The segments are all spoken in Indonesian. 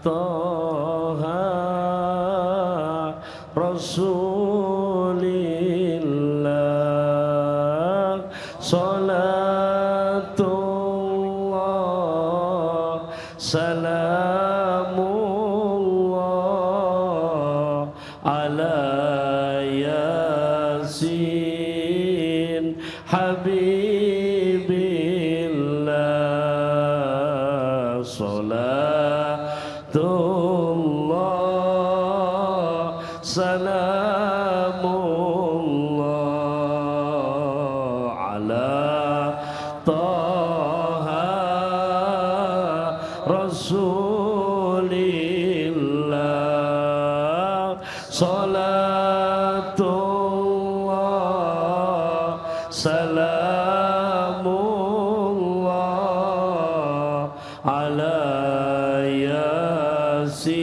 Taha Rasulillah Salatullah Salamullah Ala Yasin Habibillah Salatullah Salamullah Ala Taha Rasulillah Salatullah Salamullah Ala Yasin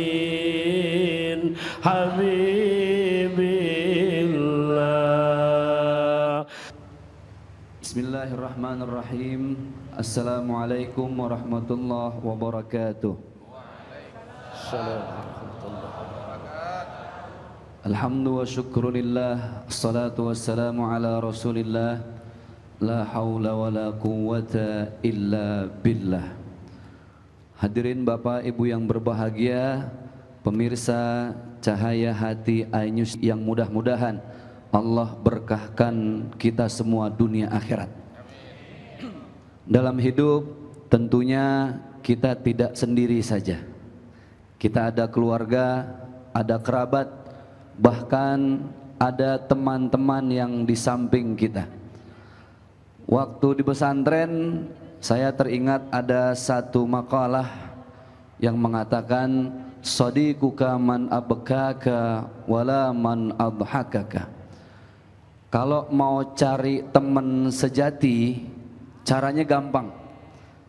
Habibillah. Bismillahirrahmanirrahim. Assalamualaikum warahmatullahi wabarakatuh. Alhamdu wa syukrulillah, assalatu wassalamu ala rasulillah, la hawla wa la quwwata illa billah. Hadirin Bapak Ibu yang berbahagia, pemirsa Cahaya Hati iNews yang mudah-mudahan Allah berkahkan kita semua dunia akhirat. Dalam hidup tentunya kita tidak sendiri saja. Kita ada keluarga, ada kerabat, bahkan ada teman-teman yang di samping kita. Waktu di pesantren saya teringat ada satu makalah yang mengatakan sadiquka man abkaka wala man adhakaka. Kalau mau cari teman sejati caranya gampang.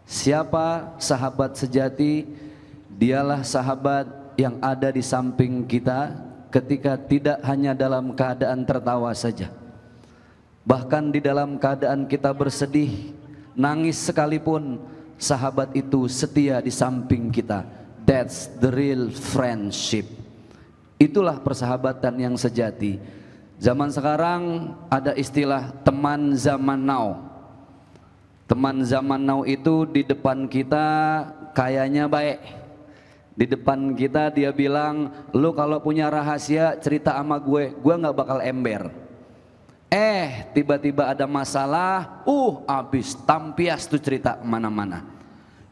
Siapa sahabat sejati? Dialah sahabat yang ada di samping kita ketika tidak hanya dalam keadaan tertawa saja, bahkan di dalam keadaan kita bersedih, nangis sekalipun, sahabat itu setia di samping kita. That's the real friendship. Itulah persahabatan yang sejati. Zaman sekarang ada istilah teman zaman now. Teman zaman now itu di depan kita kayaknya baik. Di depan kita dia bilang, lu kalau punya rahasia cerita sama gue nggak bakal ember. Tiba-tiba ada masalah, abis tampias tuh cerita kemana-mana.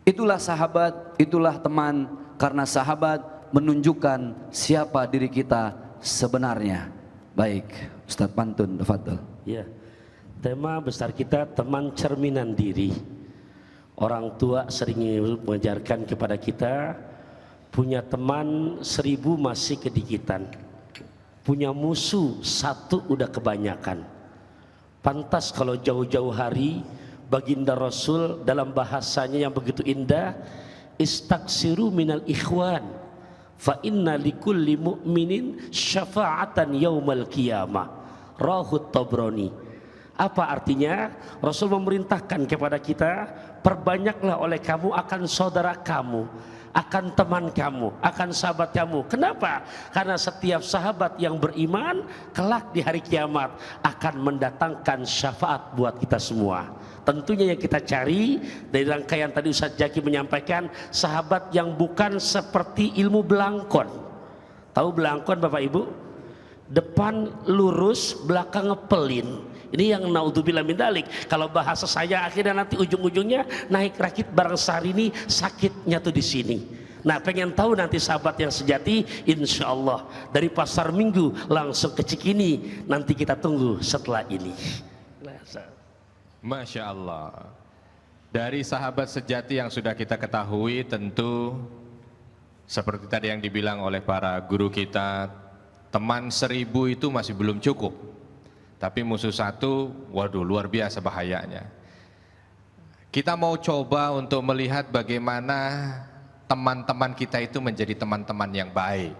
Itulah sahabat, itulah teman, karena sahabat menunjukkan siapa diri kita sebenarnya. Baik, Ustadz Pantun, tafadhol. Ya, tema besar kita teman cerminan diri. Orang tua sering mengajarkan kepada kita, punya teman 1000 masih kedikitan, punya musuh 1 udah kebanyakan. Pantas kalau jauh-jauh hari baginda Rasul dalam bahasanya yang begitu indah, istaksiru minal ikhwan fa inna likulli mu'minin syafa'atan yaumal qiyamah. Rahut Tabrani. Apa artinya? Rasul memerintahkan kepada kita, perbanyaklah oleh kamu akan saudara kamu, akan teman kamu, akan sahabat kamu. Kenapa? Karena setiap sahabat yang beriman kelak di hari kiamat akan mendatangkan syafaat buat kita semua. Tentunya yang kita cari dari rangkaian tadi Ustaz Jaki menyampaikan, sahabat yang bukan seperti ilmu belangkon. Tahu belangkon Bapak Ibu? Depan lurus, belakang ngepelin. Ini yang naudzubillah min dzalik. Kalau bahasa saya akhirnya nanti ujung-ujungnya naik rakit bareng Syahrini, sakitnya tuh di sini. Nah, pengen tahu nanti sahabat yang sejati, insya Allah dari Pasar Minggu langsung ke Cikini. Nanti kita tunggu setelah ini. Masya Allah. Dari sahabat sejati yang sudah kita ketahui, tentu seperti tadi yang dibilang oleh para guru kita, teman 1000 itu masih belum cukup. Tapi musuh 1, waduh luar biasa bahayanya. Kita mau coba untuk melihat bagaimana teman-teman kita itu menjadi teman-teman yang baik.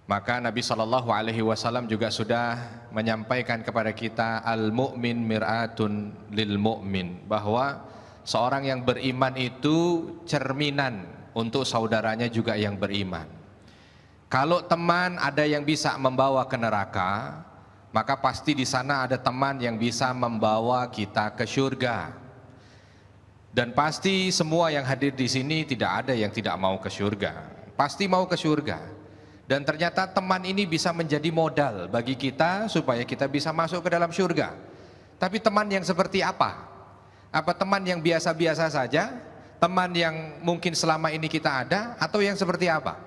Maka Nabi SAW juga sudah menyampaikan kepada kita, al-mu'min mir'atun lil mu'min, bahwa seorang yang beriman itu cerminan untuk saudaranya juga yang beriman. Kalau teman ada yang bisa membawa ke neraka, maka pasti di sana ada teman yang bisa membawa kita ke surga. Dan pasti semua yang hadir di sini tidak ada yang tidak mau ke surga. Pasti mau ke surga. Dan ternyata teman ini bisa menjadi modal bagi kita supaya kita bisa masuk ke dalam surga. Tapi teman yang seperti apa? Apa teman yang biasa-biasa saja? Teman yang mungkin selama ini kita ada? Atau yang seperti apa?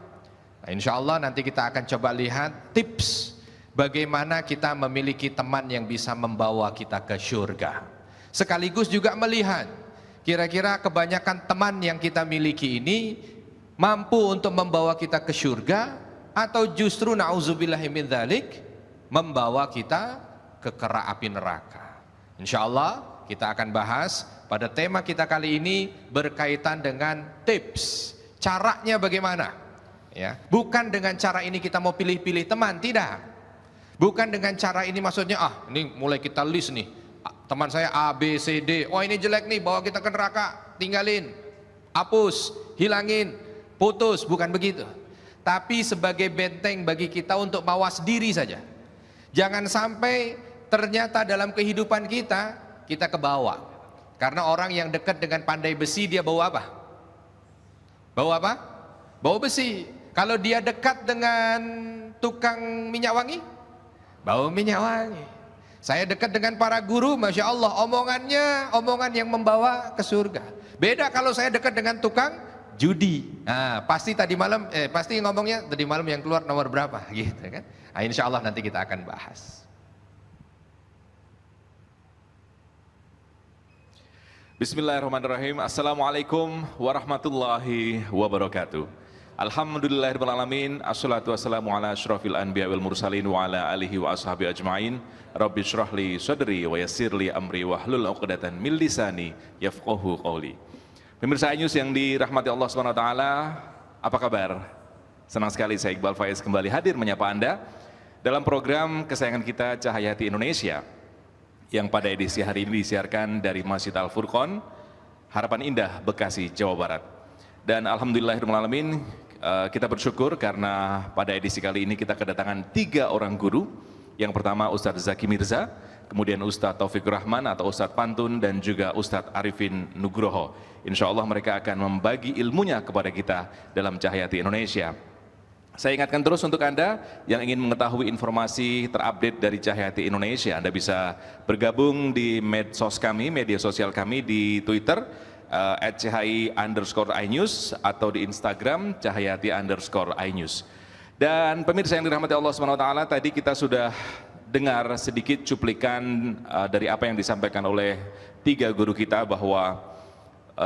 Nah, insya Allah nanti kita akan coba lihat tips bagaimana kita memiliki teman yang bisa membawa kita ke surga. Sekaligus juga melihat kira-kira kebanyakan teman yang kita miliki ini mampu untuk membawa kita ke surga, atau justru na'udzubillahi min dzalik membawa kita ke kerak api neraka. Insya Allah kita akan bahas pada tema kita kali ini berkaitan dengan tips, caranya bagaimana, ya. Bukan dengan cara ini kita mau pilih-pilih teman, tidak. Bukan dengan cara ini maksudnya ini mulai kita list nih, teman saya A, B, C, D, oh ini jelek nih, bawa kita ke neraka, tinggalin, hapus, hilangin, putus. Bukan begitu. Tapi sebagai benteng bagi kita untuk mawas diri saja. Jangan sampai ternyata dalam kehidupan kita kebawa. Karena orang yang dekat dengan pandai besi, dia bawa apa? Bawa apa? Bawa besi. Kalau dia dekat dengan tukang minyak wangi, bawa minyak wangi. Saya dekat dengan para guru, Masya Allah, omongannya omongan yang membawa ke surga. Beda kalau saya dekat dengan tukang judi. Nah, pasti pasti ngomongnya tadi malam yang keluar nomor berapa gitu kan. Nah, insya Allah nanti kita akan bahas. Bismillahirrahmanirrahim. Assalamualaikum warahmatullahi wabarakatuh. Alhamdulillahirabbil alamin. Assalatu wassalamu ala asyrafil anbiya wal mursalin wa ala alihi wa ashabi ajmain. Rabbi shrah li sadri wa yassir li amri wahlul 'uqdatam min lisani yafqahu qawli. Pemirsa iNews yang dirahmati Allah SWT, apa kabar? Senang sekali saya Iqbal Faiz kembali hadir menyapa Anda dalam program kesayangan kita Cahaya Hati Indonesia yang pada edisi hari ini disiarkan dari Masjid Al-Furqon, Harapan Indah, Bekasi, Jawa Barat. Dan alhamdulillahirrahmanirrahim, kita bersyukur karena pada edisi kali ini kita kedatangan 3 orang guru. Yang pertama Ustadz Zaki Mirza, kemudian Ustadz Taufikur Rahman atau Ustadz Pantun, dan juga Ustadz Arifin Nugroho. Insya Allah mereka akan membagi ilmunya kepada kita dalam Cahaya Hati Indonesia. Saya ingatkan terus untuk Anda yang ingin mengetahui informasi terupdate dari Cahaya Hati Indonesia, Anda bisa bergabung di medsos kami, media sosial kami di Twitter @CHI_iNews atau di Instagram Cahayati_iNews. Dan pemirsa yang dirahmati Allah SWT, tadi kita sudah dengar sedikit cuplikan dari apa yang disampaikan oleh 3 guru kita, bahwa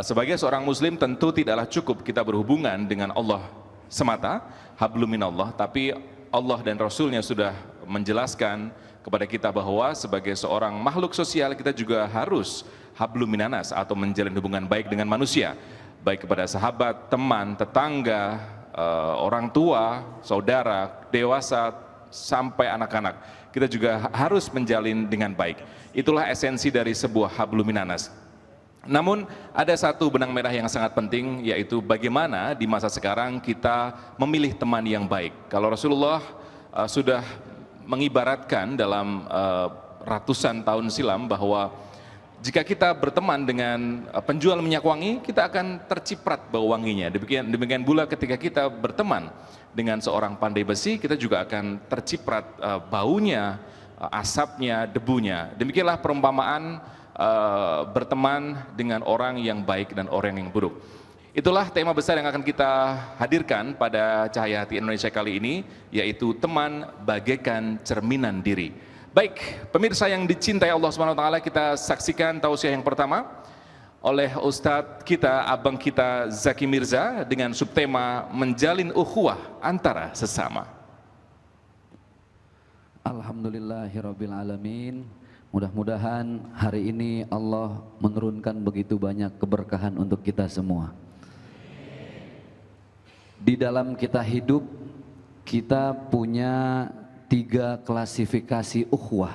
sebagai seorang muslim tentu tidaklah cukup kita berhubungan dengan Allah semata, hablum minallah, tapi Allah dan Rasulnya sudah menjelaskan kepada kita bahwa sebagai seorang makhluk sosial kita juga harus hablum minanas atau menjalin hubungan baik dengan manusia, baik kepada sahabat, teman, tetangga, orang tua, saudara, dewasa, sampai anak-anak. Kita juga harus menjalin dengan baik. Itulah esensi dari sebuah hablum minanas. Namun ada satu benang merah yang sangat penting, yaitu bagaimana di masa sekarang kita memilih teman yang baik. Kalau Rasulullah sudah mengibaratkan dalam ratusan tahun silam bahwa jika kita berteman dengan penjual minyak wangi, kita akan terciprat bau wanginya. Demikian pula ketika kita berteman dengan seorang pandai besi, kita juga akan terciprat baunya, asapnya, debunya. Demikianlah perumpamaan berteman dengan orang yang baik dan orang yang buruk. Itulah tema besar yang akan kita hadirkan pada Cahaya Hati Indonesia kali ini, yaitu teman bagaikan cerminan diri. Baik, pemirsa yang dicintai Allah SWT, kita saksikan tausiah yang pertama oleh Ustadz kita, abang kita Zaki Mirza, dengan subtema menjalin ukhuwah antara sesama. Alhamdulillahirabbil alamin. Mudah-mudahan hari ini Allah menurunkan begitu banyak keberkahan untuk kita semua. Di dalam kita hidup, kita punya 3 klasifikasi ukhuwah.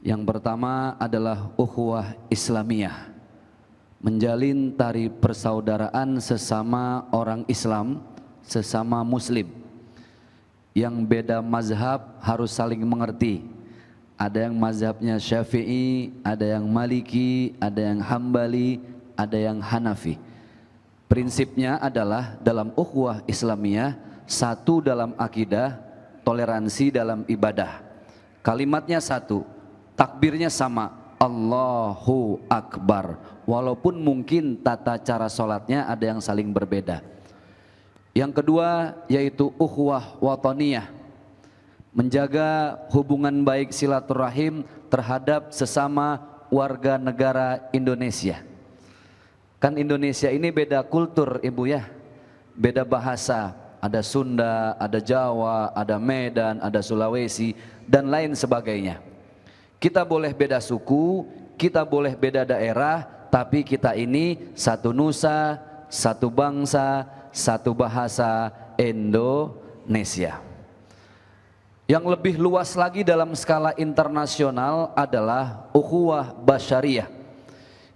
Yang pertama adalah ukhuwah Islamiyah, menjalin tali persaudaraan sesama orang Islam, sesama Muslim. Yang beda mazhab harus saling mengerti. Ada yang mazhabnya Syafi'i, ada yang Maliki, ada yang Hambali, ada yang Hanafi. Prinsipnya adalah dalam ukhuwah Islamiyah, satu dalam akidah, toleransi dalam ibadah. Kalimatnya satu, takbirnya sama, Allahu Akbar. Walaupun mungkin tata cara sholatnya ada yang saling berbeda. Yang kedua yaitu ukhuwah wataniyah, menjaga hubungan baik silaturahim terhadap sesama warga negara Indonesia. Kan Indonesia ini beda kultur ibu ya, beda bahasa, ada Sunda, ada Jawa, ada Medan, ada Sulawesi dan lain sebagainya. Kita boleh beda suku, kita boleh beda daerah, tapi kita ini satu nusa, satu bangsa, satu bahasa, Indonesia. Yang lebih luas lagi dalam skala internasional adalah ukhuwah basyariyah.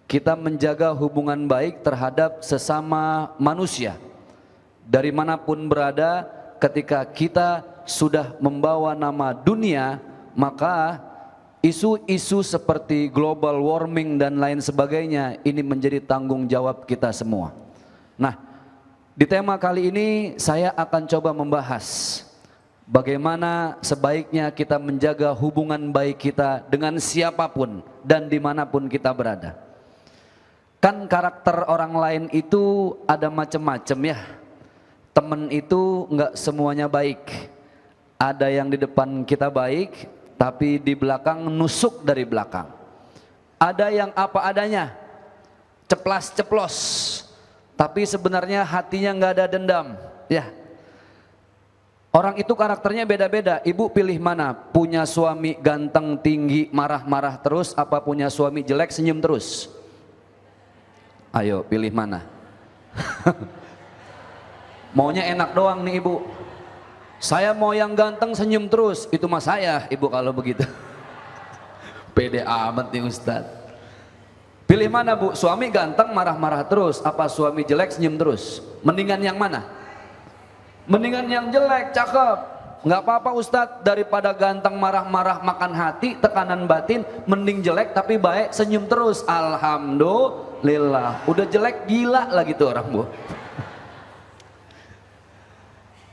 Kita menjaga hubungan baik terhadap sesama manusia. Dari manapun berada, ketika kita sudah membawa nama dunia, maka isu-isu seperti global warming dan lain sebagainya ini menjadi tanggung jawab kita semua. Nah, di tema kali ini saya akan coba membahas bagaimana sebaiknya kita menjaga hubungan baik kita dengan siapapun dan dimanapun kita berada. Kan karakter orang lain itu ada macam-macam ya. Teman itu enggak semuanya baik. Ada yang di depan kita baik, tapi di belakang nusuk dari belakang. Ada yang apa adanya, ceplas-ceplos, tapi sebenarnya hatinya nggak ada dendam. Ya, orang itu karakternya beda-beda. Ibu pilih mana? Punya suami ganteng, tinggi, marah-marah terus, apa punya suami jelek, senyum terus? Ayo pilih mana? Maunya enak doang nih ibu. Saya mau yang ganteng senyum terus, itu mah saya ibu kalau begitu. Pede amat nih Ustadz. Pilih mana bu? Suami ganteng marah-marah terus, apa suami jelek senyum terus? Mendingan yang mana? Mendingan yang jelek, cakep. Nggak apa-apa Ustadz, daripada ganteng marah-marah makan hati, tekanan batin, mending jelek tapi baik senyum terus. Alhamdulillah. Udah jelek gila lagi tuh orang bu.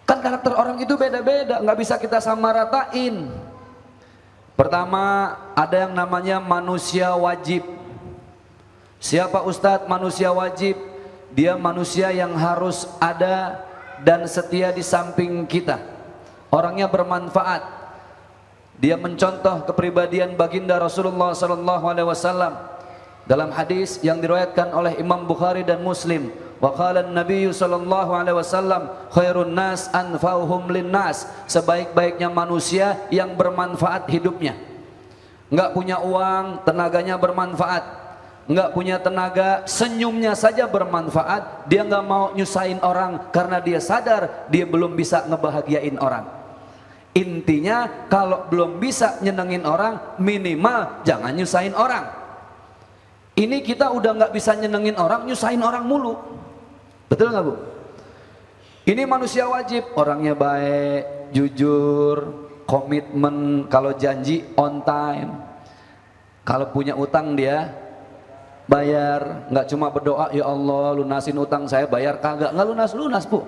Kan karakter orang itu beda-beda, nggak bisa kita samaratain. Pertama, ada yang namanya manusia wajib. Siapa Ustadz manusia wajib? Dia manusia yang harus ada dan setia di samping kita. Orangnya bermanfaat. Dia mencontoh kepribadian baginda Rasulullah SAW dalam hadis yang diriwayatkan oleh Imam Bukhari dan Muslim. Wa qala an-nabiy sallallahu alaihi wasallam khairun nas anfa'uhum linnas, sebaik-baiknya manusia yang bermanfaat hidupnya. Enggak punya uang, tenaganya bermanfaat. Enggak punya tenaga, senyumnya saja bermanfaat. Dia enggak mau nyusahin orang karena dia sadar dia belum bisa ngebahagiain orang. Intinya kalau belum bisa nyenengin orang, minimal jangan nyusahin orang. Ini kita udah nggak bisa nyenengin orang, nyusahin orang mulu. Betul nggak bu? Ini manusia wajib, orangnya baik, jujur, komitmen, kalau janji on time. Kalau punya utang dia bayar, nggak cuma berdoa ya Allah lunasin utang saya, bayar kagak, nggak lunas bu.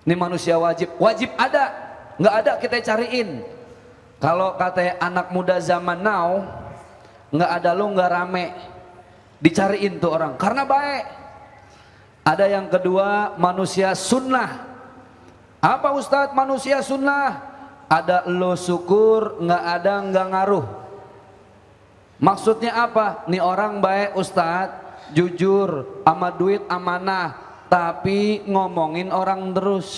Ini manusia wajib, wajib ada, nggak ada kita cariin. Kalau kata anak muda zaman now, nggak ada lo nggak rame, dicariin tuh orang karena baik. Ada yang kedua manusia sunnah. Apa Ustadz manusia sunnah? Ada lo syukur, nggak ada nggak ngaruh. Maksudnya apa? Nih orang baik Ustadz, jujur, ama duit amanah, tapi ngomongin orang terus.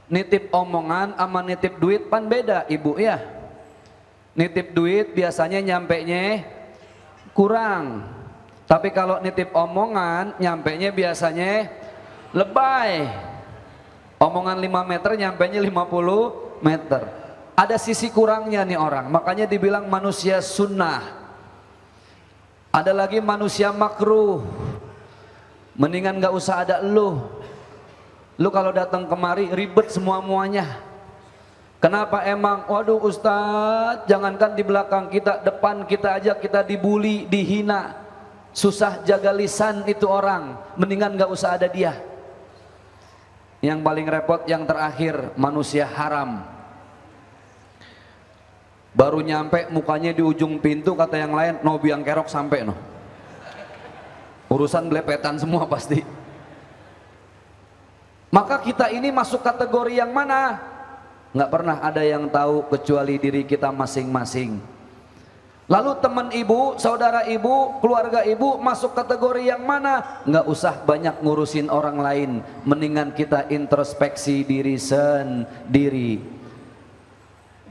Nitip omongan sama nitip duit pan beda ibu ya. Nitip duit biasanya nyampenya kurang. Tapi kalau nitip omongan, nyampenya biasanya lebay. Omongan 5 meter, nyampenya 50 meter. Ada sisi kurangnya nih orang, makanya dibilang manusia sunnah. Ada lagi manusia makruh, mendingan gak usah ada lu. Lu kalau datang kemari ribet semua-muanya. Kenapa emang? Waduh Ustadz, jangankan di belakang kita, depan kita aja kita dibully, dihina, susah jaga lisan itu orang, mendingan gak usah ada dia. Yang paling repot yang terakhir, manusia haram. Baru nyampe mukanya di ujung pintu, kata yang lain, no biang kerok sampai no. Urusan belepetan semua pasti. Maka kita ini masuk kategori yang mana? Nggak pernah ada yang tahu kecuali diri kita masing-masing. Lalu teman ibu, saudara ibu, keluarga ibu masuk kategori yang mana? Nggak usah banyak ngurusin orang lain, mendingan kita introspeksi diri sendiri.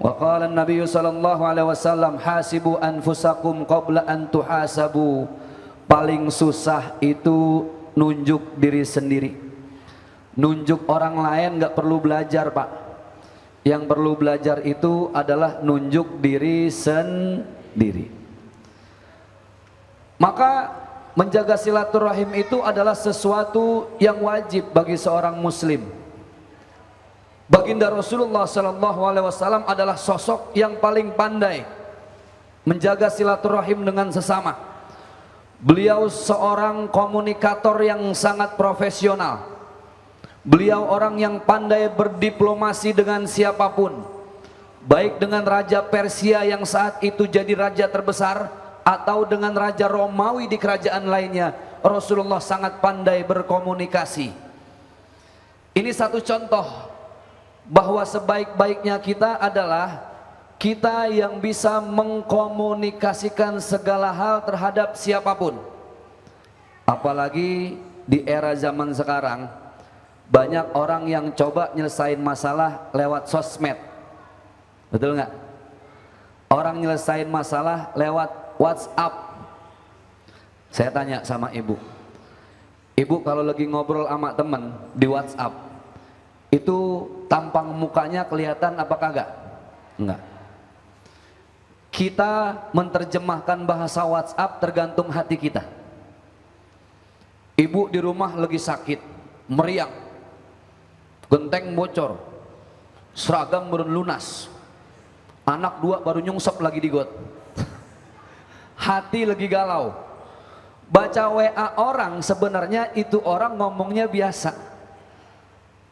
Wa qala an-nabiy sallallahu alaihi wasallam, hasibu anfusakum qabla an tuhasabu. Paling susah itu nunjuk diri sendiri. Nunjuk orang lain nggak perlu belajar, Pak. Yang perlu belajar itu adalah nunjuk diri sendiri. Maka menjaga silaturahim itu adalah sesuatu yang wajib bagi seorang muslim. Baginda Rasulullah SAW adalah sosok yang paling pandai menjaga silaturahim dengan sesama. Beliau seorang komunikator yang sangat profesional. Beliau orang yang pandai berdiplomasi dengan siapapun, baik dengan Raja Persia yang saat itu jadi raja terbesar, atau dengan Raja Romawi di kerajaan lainnya. Rasulullah sangat pandai berkomunikasi. Ini satu contoh bahwa sebaik-baiknya kita adalah kita yang bisa mengkomunikasikan segala hal terhadap siapapun. Apalagi di era zaman sekarang, banyak orang yang coba nyelesain masalah lewat sosmed. Betul nggak? Orang nyelesain masalah lewat WhatsApp. Saya tanya sama ibu, ibu kalau lagi ngobrol sama temen di WhatsApp, itu tampang mukanya kelihatan apa kagak? Enggak. Kita menerjemahkan bahasa WhatsApp tergantung hati kita. Ibu di rumah lagi sakit, meriang, genteng bocor, seragam belum lunas, anak 2 baru nyungsep lagi di got, hati lagi galau. Baca WA orang sebenarnya itu orang ngomongnya biasa.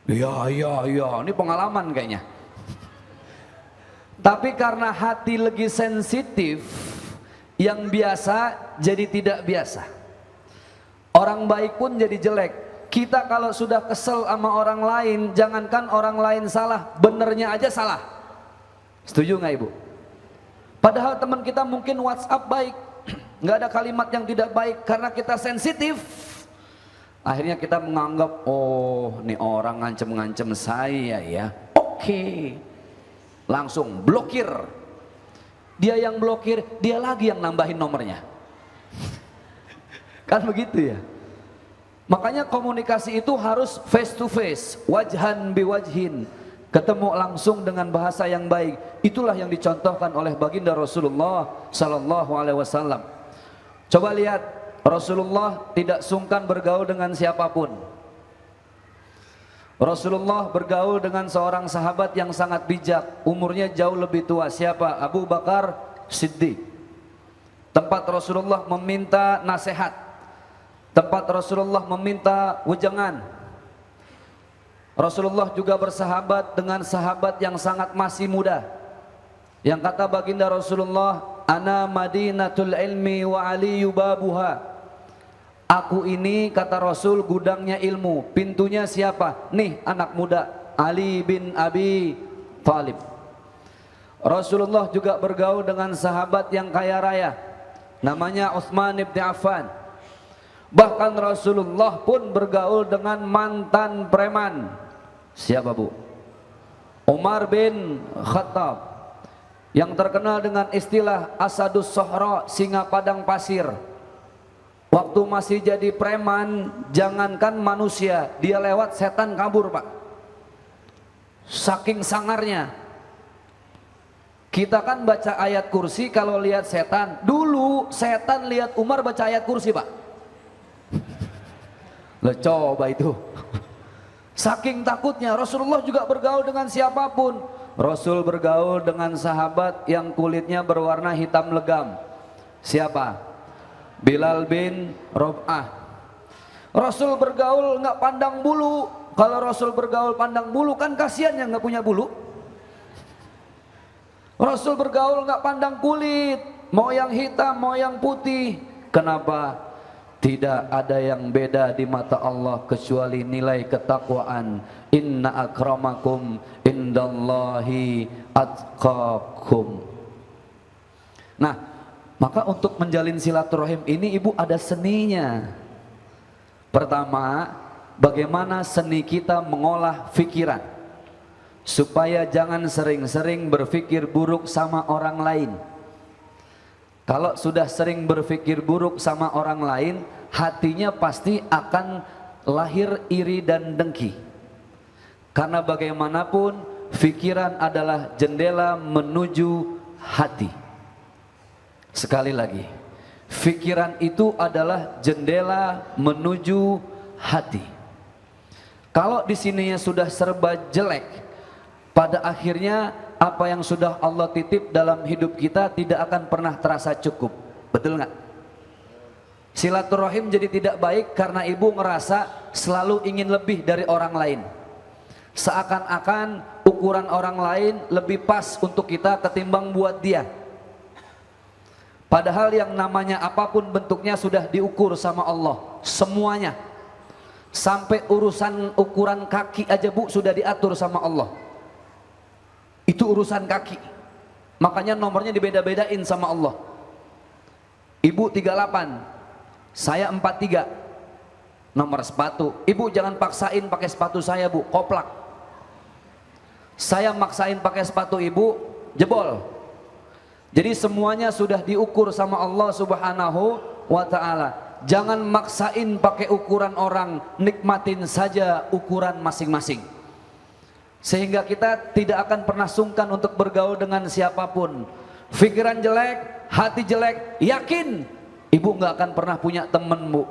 Ya, ini pengalaman kayaknya. Tapi karena hati lagi sensitif, yang biasa jadi tidak biasa. Orang baik pun jadi jelek. Kita kalau sudah kesel sama orang lain, jangankan orang lain salah, benernya aja salah. Setuju nggak ibu? Padahal teman kita mungkin WhatsApp baik, nggak ada kalimat yang tidak baik, karena kita sensitif. Akhirnya kita menganggap, oh ini orang ngancem-ngancem saya ya. Oke, langsung blokir. Dia yang blokir, dia lagi yang nambahin nomornya. Kan begitu ya. Makanya komunikasi itu harus face to face, wajhan biwajhin, ketemu langsung dengan bahasa yang baik. Itulah yang dicontohkan oleh baginda Rasulullah sallallahu alaihi wasallam. Coba lihat, Rasulullah tidak sungkan bergaul dengan siapapun. Rasulullah bergaul dengan seorang sahabat yang sangat bijak, umurnya jauh lebih tua. Siapa? Abu Bakar Siddiq. Tempat Rasulullah meminta nasihat, tempat Rasulullah meminta wejangan. Rasulullah juga bersahabat dengan sahabat yang sangat masih muda, yang kata baginda Rasulullah, ana madinatul ilmi wa aliyu babuha. Aku ini, kata Rasul, gudangnya ilmu. Pintunya siapa? Nih anak muda, Ali bin Abi Thalib. Rasulullah juga bergaul dengan sahabat yang kaya raya, namanya Utsman bin Affan. Bahkan Rasulullah pun bergaul dengan mantan preman. Siapa bu? Umar bin Khattab, yang terkenal dengan istilah Asadus Sohra, singa padang pasir. Waktu masih jadi preman, jangankan manusia, dia lewat setan kabur pak. Saking sangarnya. Kita kan baca ayat kursi kalau lihat setan. Dulu setan lihat Umar baca ayat kursi, Pak. Lo coba itu. Saking takutnya Rasulullah juga bergaul dengan siapapun. Rasul bergaul dengan sahabat yang kulitnya berwarna hitam legam. Siapa? Bilal bin Rabah. Rasul bergaul nggak pandang bulu. Kalau Rasul bergaul pandang bulu kan kasihan yang nggak punya bulu. Rasul bergaul nggak pandang kulit, mau yang hitam, mau yang putih. Kenapa? Tidak ada yang beda di mata Allah kecuali nilai ketakwaan. Inna akramakum indallahi atqakum. Nah, maka untuk menjalin silaturahim ini ibu ada seninya. Pertama, bagaimana seni kita mengolah pikiran supaya jangan sering-sering berpikir buruk sama orang lain. Kalau sudah sering berpikir buruk sama orang lain, hatinya pasti akan lahir iri dan dengki. Karena bagaimanapun pikiran adalah jendela menuju hati. Sekali lagi, pikiran itu adalah jendela menuju hati. Kalau di sininya sudah serba jelek, pada akhirnya apa yang sudah Allah titip dalam hidup kita tidak akan pernah terasa cukup. Betul nggak? Silaturahim jadi tidak baik karena ibu ngerasa selalu ingin lebih dari orang lain. Seakan-akan ukuran orang lain lebih pas untuk kita ketimbang buat dia. Padahal yang namanya apapun bentuknya sudah diukur sama Allah. Semuanya. Sampai urusan ukuran kaki aja bu sudah diatur sama Allah. Itu urusan kaki. Makanya nomornya dibeda-bedain sama Allah. Ibu 38, saya 43. Nomor sepatu. Ibu jangan paksain pakai sepatu saya bu, koplak. Saya maksain pakai sepatu ibu, jebol. Jadi semuanya sudah diukur sama Allah Subhanahu wa ta'ala. Jangan maksain pakai ukuran orang, nikmatin saja ukuran masing-masing. Sehingga kita tidak akan pernah sungkan untuk bergaul dengan siapapun. Pikiran jelek, hati jelek, yakin ibu nggak akan pernah punya temen bu.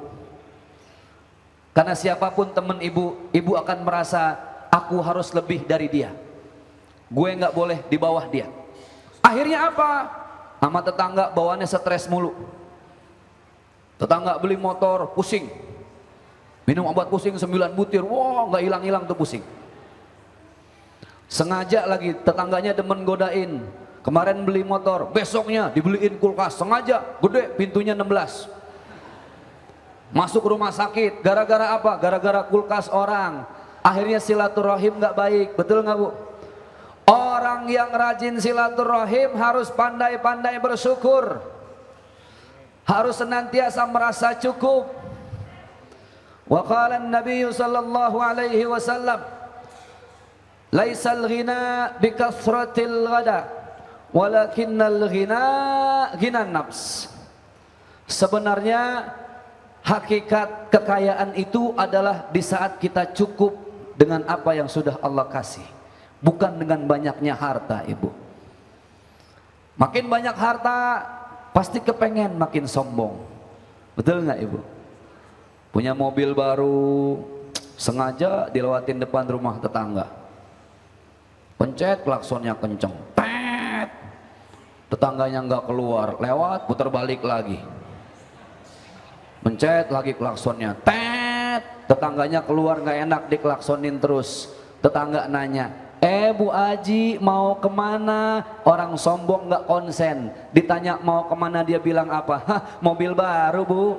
Karena siapapun temen ibu, ibu akan merasa aku harus lebih dari dia. Gue nggak boleh di bawah dia. Akhirnya apa? Sama tetangga bawaannya stres mulu. Tetangga beli motor pusing. Minum obat pusing 9 butir, wah nggak hilang-hilang tuh pusing. Sengaja lagi tetangganya demen godain. Kemarin beli motor, besoknya dibeliin kulkas. Sengaja gede, pintunya 16. Masuk rumah sakit, gara-gara apa? Gara-gara kulkas orang. Akhirnya silaturahim gak baik, betul gak bu? Orang yang rajin silaturahim harus pandai-pandai bersyukur. Harus senantiasa merasa cukup. Wa qala an-nabiy sallallahu alaihi wasallam, laisal ghina bikathratil ghada walakinnal ghina ghinan nafs. Sebenarnya hakikat kekayaan itu adalah di saat kita cukup dengan apa yang sudah Allah kasih, bukan dengan banyaknya harta ibu. Makin banyak harta pasti kepengen makin sombong. Betul nggak ibu? Punya mobil baru sengaja dilewatin depan rumah tetangga. Pencet klaksonnya kenceng, tet, tetangganya nggak keluar, lewat putar balik lagi. Pencet lagi klaksonnya, tet, tetangganya keluar nggak enak diklaksonin terus. Tetangga nanya, Bu Aji mau kemana? Orang sombong nggak konsen. Ditanya mau kemana dia bilang apa? Hah, mobil baru bu.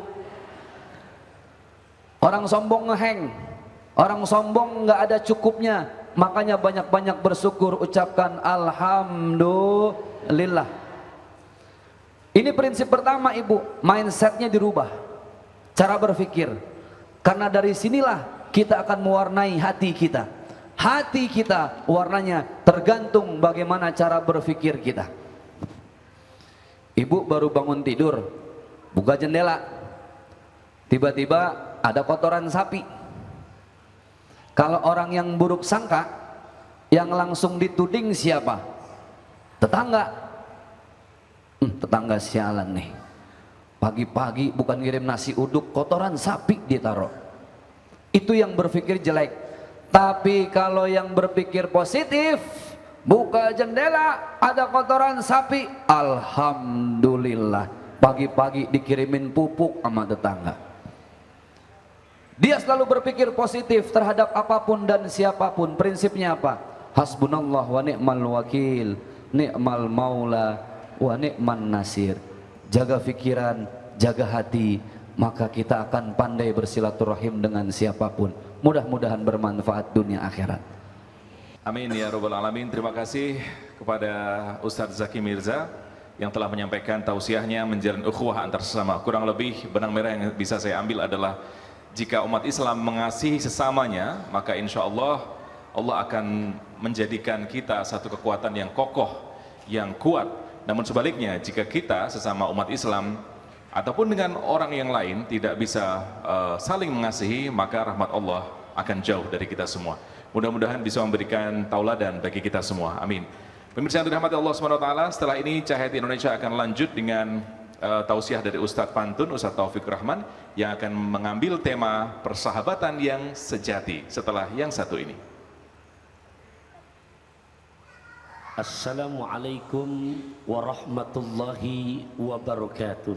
Orang sombong ngeheng, orang sombong nggak ada cukupnya. Makanya banyak-banyak bersyukur, ucapkan alhamdulillah. Ini prinsip pertama ibu, mindsetnya dirubah, cara berpikir. Karena dari sinilah kita akan mewarnai hati kita. Hati kita warnanya tergantung bagaimana cara berpikir kita. Ibu baru bangun tidur, buka jendela, tiba-tiba ada kotoran sapi. Kalau orang yang buruk sangka, yang langsung dituding siapa? Tetangga, tetangga sialan nih. Pagi-pagi bukan ngirim nasi uduk, kotoran sapi dia taruh. Itu yang berpikir jelek. Tapi kalau yang berpikir positif, buka jendela ada kotoran sapi, alhamdulillah. Pagi-pagi dikirimin pupuk sama tetangga. Dia selalu berpikir positif terhadap apapun dan siapapun. Prinsipnya apa? Hasbunallah wa ni'mal wakil, ni'mal maula wa ni'man nasir. Jaga pikiran, jaga hati, maka kita akan pandai bersilaturahim dengan siapapun. Mudah-mudahan bermanfaat dunia akhirat. Amin ya rabbal alamin. Terima kasih kepada Ustadz Zaki Mirza yang telah menyampaikan tausiahnya menjalin ukhuwah antar sesama. Kurang lebih benang merah yang bisa saya ambil adalah jika umat Islam mengasihi sesamanya, maka insya Allah Allah akan menjadikan kita satu kekuatan yang kokoh, yang kuat. Namun sebaliknya, jika kita sesama umat Islam ataupun dengan orang yang lain tidak bisa saling mengasihi, maka rahmat Allah akan jauh dari kita semua. Mudah-mudahan bisa memberikan tauladan bagi kita semua. Amin. Pemirsa yang dirahmati Allah SWT, setelah ini Cahaya Indonesia akan lanjut dengan tausiah dari Ustadz Pantun, Ustadz Taufik Rahman, yang akan mengambil tema persahabatan yang sejati setelah yang satu ini. Assalamualaikum warahmatullahi wabarakatuh.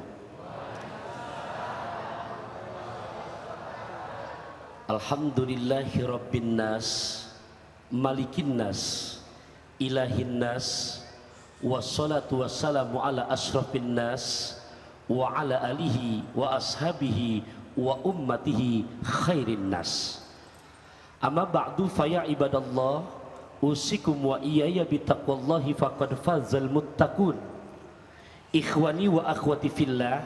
Alhamdulillahi rabbin nas, malikin nas, ilahin nas, wassalatu wassalamu ala ashrafin nas, wa ala alihi wa ashabihi wa ummatihi khairin nas. Amma ba'du faya ibadallah, usikum wa iyaya bitaqwallahi faqad fazal muttaqun. Ikhwani wa akhwati fillah,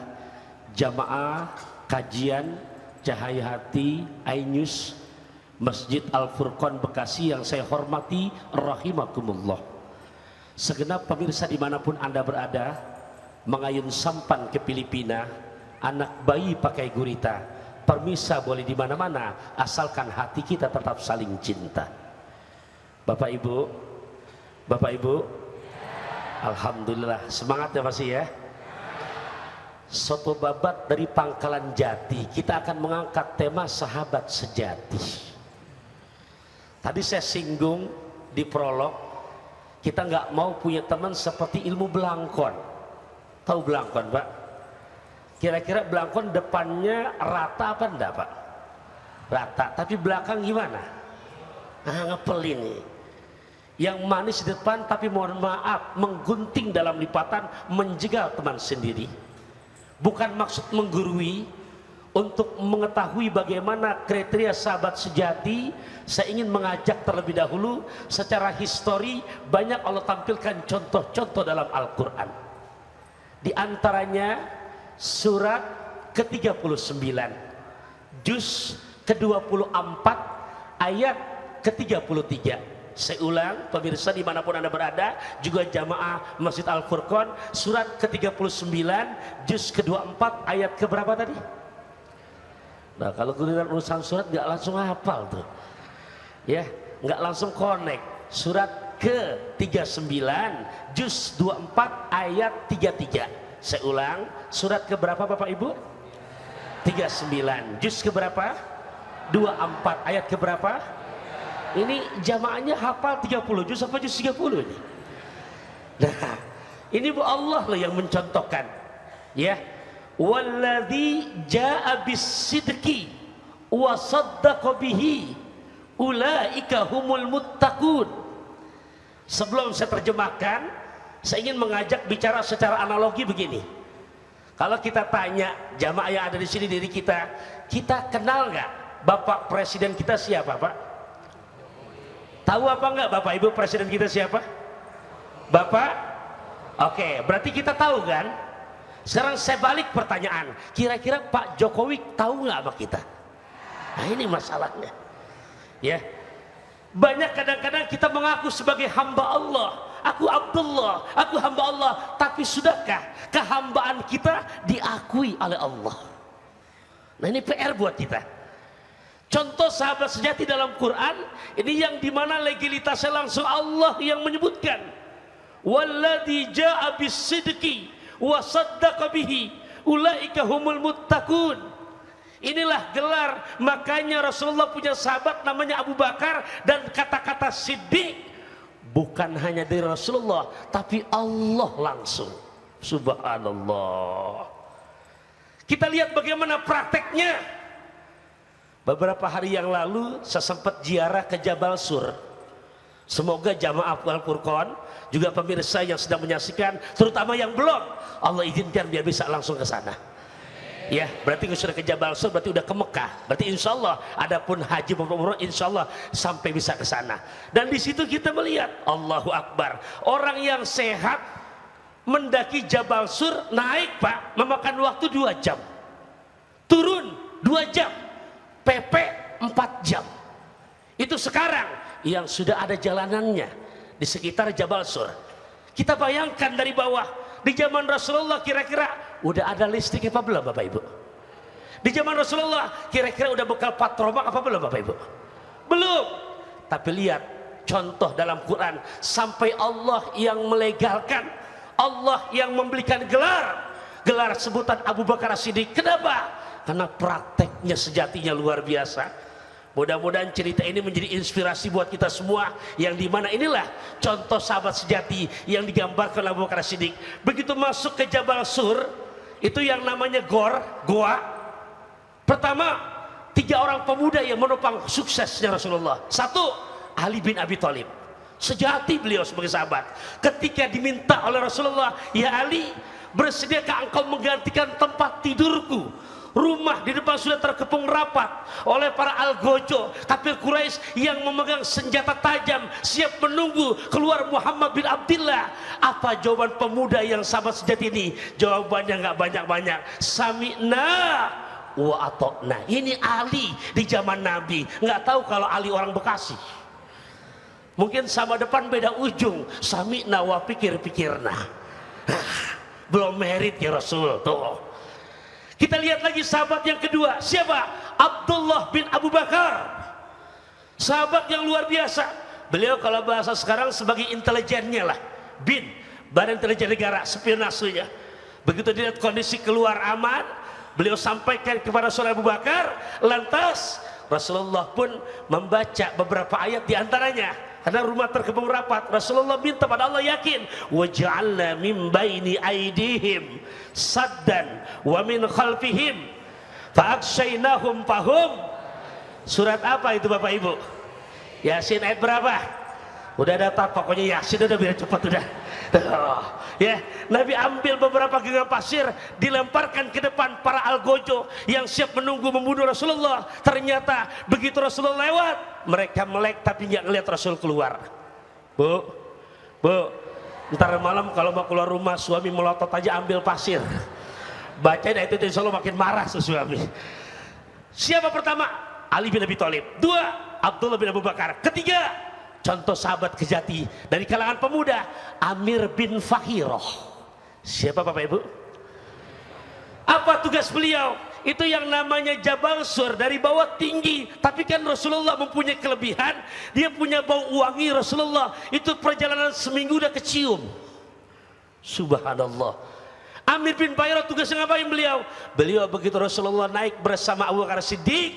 jamaah kajian Cahaya Hati iNews Masjid Al-Furqan Bekasi yang saya hormati rahimakumullah. Segenap pemirsa dimanapun anda berada, mengayun sampan ke Filipina, anak bayi pakai gurita, permisa boleh di mana-mana asalkan hati kita tetap saling cinta. Bapak Ibu, alhamdulillah, semangat ya masih ya. Soto babat dari Pangkalan Jati, kita akan mengangkat tema sahabat sejati. Tadi saya singgung di prolog, kita nggak mau punya teman seperti ilmu belangkon. Tahu belangkon, Pak? Kira-kira belangkon depannya rata apa enggak, Pak? Rata, tapi belakang gimana? Ngepelin nih. Yang manis di depan tapi mohon maaf menggunting dalam lipatan, menjegal teman sendiri. Bukan maksud menggurui. Untuk mengetahui bagaimana kriteria sahabat sejati, saya ingin mengajak terlebih dahulu secara histori. Banyak Allah tampilkan contoh-contoh dalam Al-Quran. Di antaranya surat ke-39, juz ke-24, ayat ke-33. Saya ulang, pemirsa dimanapun anda berada, juga jamaah Masjid Al-Furqan, surat ke-39, juz ke-24, ayat keberapa tadi? Nah, kalau giliran urusan surat nggak langsung hafal tuh, ya, nggak langsung connect. Surat ke-39, juz 24, ayat 33. Saya ulang, surat keberapa Bapak Ibu? 39, juz keberapa? 24, ayat keberapa? Ini jamaahnya hafal 30 juz apa juz 30 ini? Nah, ini Bu Allah loh yang mencontohkan, ya. Walladzi jaa bis-sidqi wa saddaqa bihi ulaika humul muttaqun. Sebelum saya terjemahkan, saya ingin mengajak bicara secara analogi begini. Kalau kita tanya jamaah yang ada di sini diri kita kenal nggak Bapak Presiden kita siapa, Pak? Tahu apa enggak Bapak Ibu Presiden kita siapa? Bapak? Oke, berarti kita tahu kan? Sekarang saya balik pertanyaan, kira-kira Pak Jokowi tahu nggak sama kita? Nah ini masalahnya, ya. Banyak kadang-kadang kita mengaku sebagai hamba Allah, aku Abdullah, aku hamba Allah, tapi sudahkah kehambaan kita diakui oleh Allah? Nah ini PR buat kita. Contoh sahabat sejati dalam Quran ini yang dimana legalitasnya langsung Allah yang menyebutkan, walladzi jaa bis-sidqi wa saddaqa bihi ulaika humul muttaqun. Inilah gelar, makanya Rasulullah punya sahabat namanya Abu Bakar, dan kata-kata siddiq bukan hanya dari Rasulullah tapi Allah langsung. Subhanallah. Kita lihat bagaimana prakteknya. Beberapa hari yang lalu saya sempat ziarah ke Jabal Sur. Semoga jamaah Al-Furqan juga pemirsa yang sedang menyaksikan, terutama yang belum, Allah izinkan dia bisa langsung ke sana. Ya, berarti sudah ke Jabal Sur, berarti udah ke Mekah. Berarti insya Allah, adapun haji maupun umrah, insya Allah sampai bisa ke sana. Dan di situ kita melihat, Allahu Akbar, orang yang sehat mendaki Jabal Sur, naik Pak, memakan waktu 2 jam, turun 2 jam, PP 4 jam. Itu sekarang yang sudah ada jalanannya di sekitar Jabal Sur. Kita bayangkan dari bawah, di zaman Rasulullah kira-kira udah ada listrik apa belum Bapak Ibu? Di zaman Rasulullah kira-kira udah bekal patromak apa belum Bapak Ibu? Belum. Tapi lihat contoh dalam Quran, sampai Allah yang melegalkan, Allah yang memberikan gelar sebutan Abu Bakar As-Siddiq. Kenapa? Karena prakteknya sejatinya luar biasa. Mudah-mudahan cerita ini menjadi inspirasi buat kita semua, yang dimana inilah contoh sahabat sejati yang digambarkan oleh Abu Bakar As-Siddiq. Begitu masuk ke Jabal Sur, itu yang namanya goa. Pertama, 3 orang pemuda yang menopang suksesnya Rasulullah. 1, Ali bin Abi Thalib. Sejati beliau sebagai sahabat. Ketika diminta oleh Rasulullah, ya Ali, bersediakah engkau menggantikan tempat tidurku? Rumah di depan sudah terkepung rapat oleh para algojo, kafir Quraisy yang memegang senjata tajam, siap menunggu keluar Muhammad bin Abdullah. Apa jawaban pemuda yang sahabat sejati ini? Jawabannya nggak banyak-banyak. Sami'na wa ata'na. Ini Ali di zaman Nabi. Nggak tahu kalau Ali orang Bekasi. Mungkin sama depan beda ujung. Sami'na wa pikir-pikirna. Belum merit ya Rasul tuh. Kita lihat lagi sahabat yang kedua, siapa? Abdullah bin Abu Bakar. Sahabat yang luar biasa. Beliau kalau bahasa sekarang sebagai intelijennya lah, bin, Badan Intelijen Negara, spionasenya. Begitu dilihat kondisi keluar aman, beliau sampaikan kepada Rasulullah Abu Bakar. Lantas Rasulullah pun membaca beberapa ayat diantaranya. Karena rumah terkepung rapat, Rasulullah minta pada Allah, yakin, waj'alna min baini aidihim saddan wa min khalfihim fa'akshaynahum fahum. Surat apa itu Bapak Ibu? Yasin ayat berapa? Udah data, pokoknya Yasin udah biar cepat udah. Ya, Nabi ambil beberapa genggam pasir, dilemparkan ke depan para algojo yang siap menunggu membunuh Rasulullah. Ternyata begitu Rasulullah lewat, mereka melek tapi nggak ngelihat Rasul keluar. Bu, ntar malam kalau mau keluar rumah suami melotot aja ambil pasir. Bacain ayat itu, insya Allah makin marah suami. Siapa pertama? Ali bin Abi Thalib. 2, Abdullah bin Abu Bakar. 3, contoh sahabat kejati dari kalangan pemuda, Amir bin Fahiroh. Siapa Bapak Ibu? Apa tugas beliau? Itu yang namanya Jabal Sur, dari bawah tinggi. Tapi kan Rasulullah mempunyai kelebihan, dia punya bau wangi Rasulullah. Itu perjalanan seminggu udah kecium. Subhanallah. Amir bin Fahiroh tugasnya ngapain beliau? Beliau begitu Rasulullah naik bersama Abu Bakar Siddiq,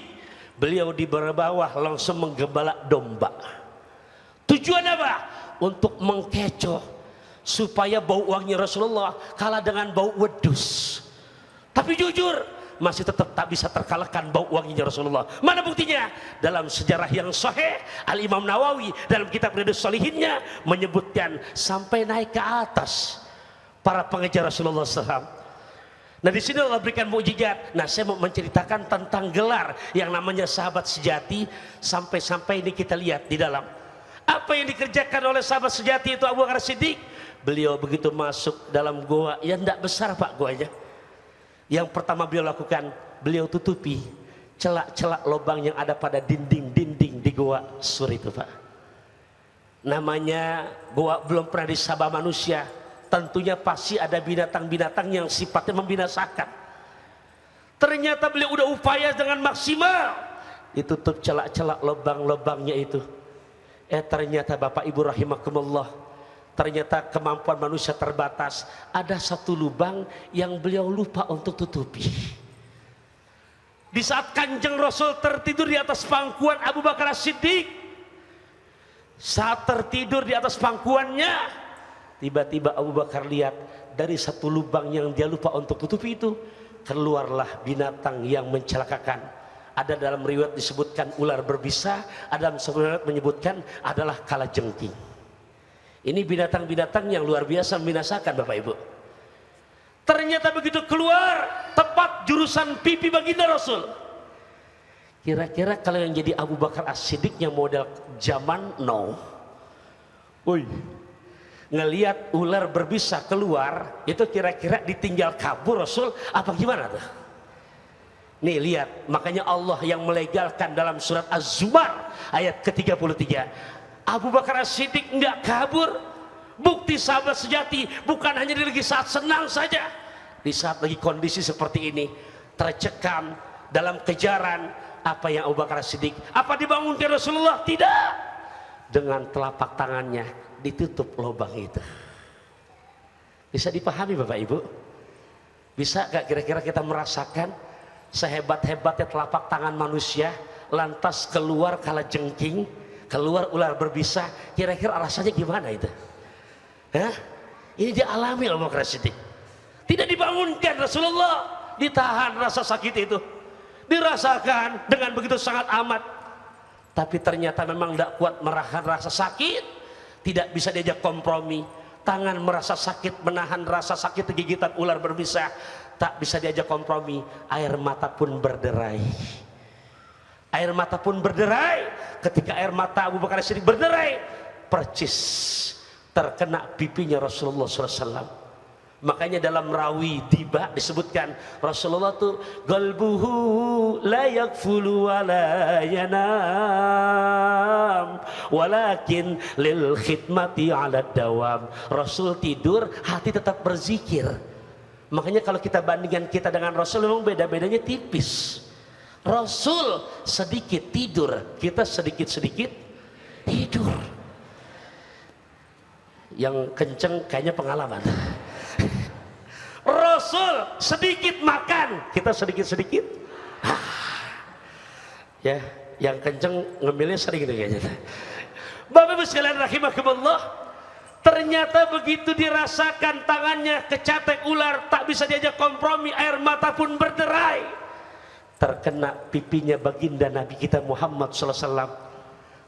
beliau di bawah langsung menggembala domba. Tujuan apa? Untuk mengkecoh supaya bau wangi Rasulullah kalah dengan bau wedus. Tapi jujur masih tetap tak bisa terkalahkan bau wanginya Rasulullah. Mana buktinya? Dalam sejarah yang sahih, Al-Imam Nawawi dalam kitab Riyadhus Shalihinnya menyebutkan sampai naik ke atas para pengejar Rasulullah SAW. Nah di sini Allah berikan mukjizat. Nah saya mau menceritakan tentang gelar yang namanya sahabat sejati. Sampai-sampai ini kita lihat di dalam apa yang dikerjakan oleh sahabat sejati itu Abu Bakar Siddiq. Beliau begitu masuk dalam goa yang tidak besar Pak goanya. Yang pertama beliau lakukan, beliau tutupi celak-celak lubang yang ada pada dinding-dinding di goa Sur itu Pak. Namanya goa belum pernah disabah manusia. Tentunya pasti ada binatang-binatang yang sifatnya membinasakan. Ternyata beliau udah upaya dengan maksimal. Ditutup celak-celak lubang-lubangnya itu. Ternyata Bapak Ibu rahimakumullah, ternyata kemampuan manusia terbatas. Ada satu lubang yang beliau lupa untuk tutupi. Di saat Kanjeng Rasul tertidur di atas pangkuan Abu Bakar As-Siddiq, saat tertidur di atas pangkuannya, tiba-tiba Abu Bakar lihat dari satu lubang yang dia lupa untuk tutupi itu, keluarlah binatang yang mencelakakan. Ada dalam riwayat disebutkan ular berbisa, ada dalam riwayat menyebutkan adalah kalajengking. Ini binatang-binatang yang luar biasa membinasakan, Bapak Ibu. Ternyata begitu keluar, tepat jurusan pipi baginda Rasul. Kira-kira kalau yang jadi Abu Bakar As-Siddiq yang model zaman now, ngelihat ular berbisa keluar, itu kira-kira ditinggal kabur Rasul apa gimana tuh? Nih lihat, makanya Allah yang melegalkan dalam surat Az-Zumar ayat ke-33. Abu Bakar As-Siddiq enggak kabur. Bukti sahabat sejati bukan hanya di lagi saat senang saja, di saat lagi kondisi seperti ini, tercekam dalam kejaran. Apa yang Abu Bakar As-Siddiq, apa dibangunkan Rasulullah? Tidak. Dengan telapak tangannya ditutup lubang itu. Bisa dipahami Bapak Ibu? Bisa gak kira-kira kita merasakan sehebat-hebatnya telapak tangan manusia, lantas keluar kalajengking, keluar ular berbisa, kira-kira rasanya gimana itu? Hah? Ini dialami oleh Abu Bakar As-Siddiq. Tidak dibangunkan Rasulullah, ditahan rasa sakit itu, dirasakan dengan begitu sangat amat. Tapi ternyata memang tidak kuat menahan rasa sakit, tidak bisa diajak kompromi. Tangan merasa sakit, menahan rasa sakit gigitan ular berbisa, tak bisa diajak kompromi. Air mata pun berderai. Air mata pun berderai. Ketika air mata Abu Bakar As-Siddiq berderai, percis terkena pipinya Rasulullah SAW. Makanya dalam rawi Diba disebutkan Rasulullah tuh qalbuhu la yakfulu wa la yanam walakin lil khidmati ala dawam. Rasul tidur, hati tetap berzikir. Makanya kalau kita bandingkan kita dengan Rasul, memang beda-bedanya tipis. Rasul sedikit tidur, kita sedikit-sedikit tidur. Yang kenceng kayaknya pengalaman. Rasul sedikit makan, kita sedikit-sedikit. Ya, yang kenceng ngemilnya sering gitu kayaknya. Bapak Ibu sekalian rahimakumullah, ternyata begitu dirasakan tangannya kecatek ular, tak bisa diajak kompromi, air mata pun berderai. Terkena pipinya baginda Nabi kita Muhammad SAW.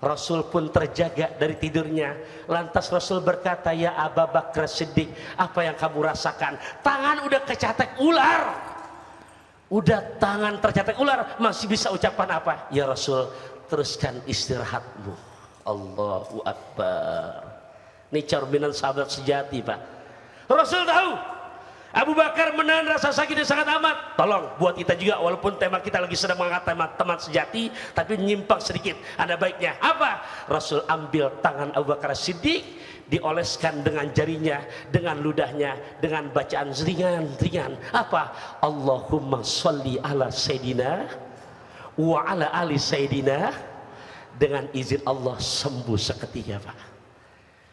Rasul pun terjaga dari tidurnya. Lantas Rasul berkata, ya Abu Bakar Siddiq, apa yang kamu rasakan? Tangan udah kecatek ular, udah tangan tercatek ular, masih bisa ucapan apa? Ya Rasul, teruskan istirahatmu. Allahu Akbar. Ini cerminan sahabat sejati, Pak. Rasul tahu Abu Bakar menahan rasa sakitnya sangat amat. Tolong buat kita juga, walaupun tema kita lagi sedang mengangkat tema teman sejati, tapi menyimpang sedikit, ada baiknya. Apa? Rasul ambil tangan Abu Bakar Siddiq, dioleskan dengan jarinya, dengan ludahnya, dengan bacaan ringan-ringan. Apa? Allahumma sholli ala Sayyidina wa ala ali Sayyidina. Dengan izin Allah sembuh seketika, Pak.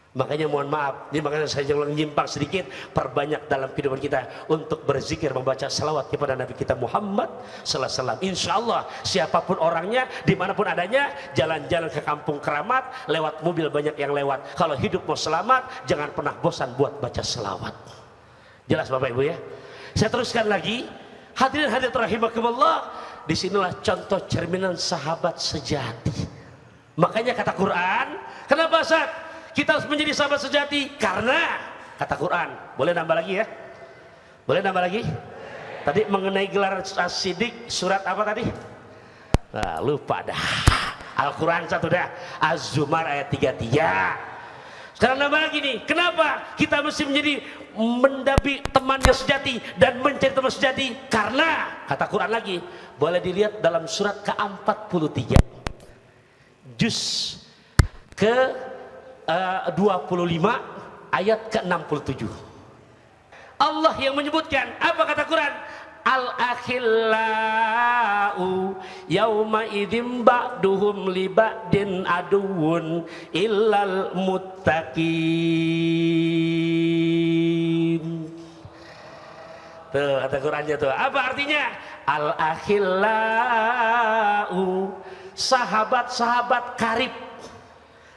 Makanya mohon maaf, ini makanya saya jangan menyimpang sedikit, perbanyak dalam kehidupan kita untuk berzikir, membaca salawat kepada Nabi kita Muhammad sallallahu alaihi wasallam. Insya Allah siapapun orangnya, dimanapun adanya, jalan-jalan ke kampung keramat, lewat mobil banyak yang lewat. Kalau hidup mau selamat, jangan pernah bosan buat baca salawat. Jelas Bapak Ibu ya? Saya teruskan lagi, hadirin hadirat rahimakumullah, disinilah contoh cerminan sahabat sejati. Makanya kata Quran, kenapa Ustaz kita harus menjadi sahabat sejati? Karena kata Quran, boleh nambah lagi ya? Boleh nambah lagi? Tadi mengenai gelar As-Siddiq, surat apa tadi? Nah, lupa dah. Al-Quran satu dah. Az-Zumar ayat 33. Sekarang nambah lagi nih. Kenapa kita mesti menjadi mendapi teman yang sejati dan mencari teman sejati? Karena kata Quran lagi, boleh dilihat dalam surat ke-43, juz ke 25 ayat ke-67. Allah yang menyebutkan, apa kata Quran? Al-akhillau yauma idzim ba'duhum li ba'din aduwwun illal muttaqin. Tuh kata Qurannya tuh. Apa artinya? Al akhillau, sahabat-sahabat karib,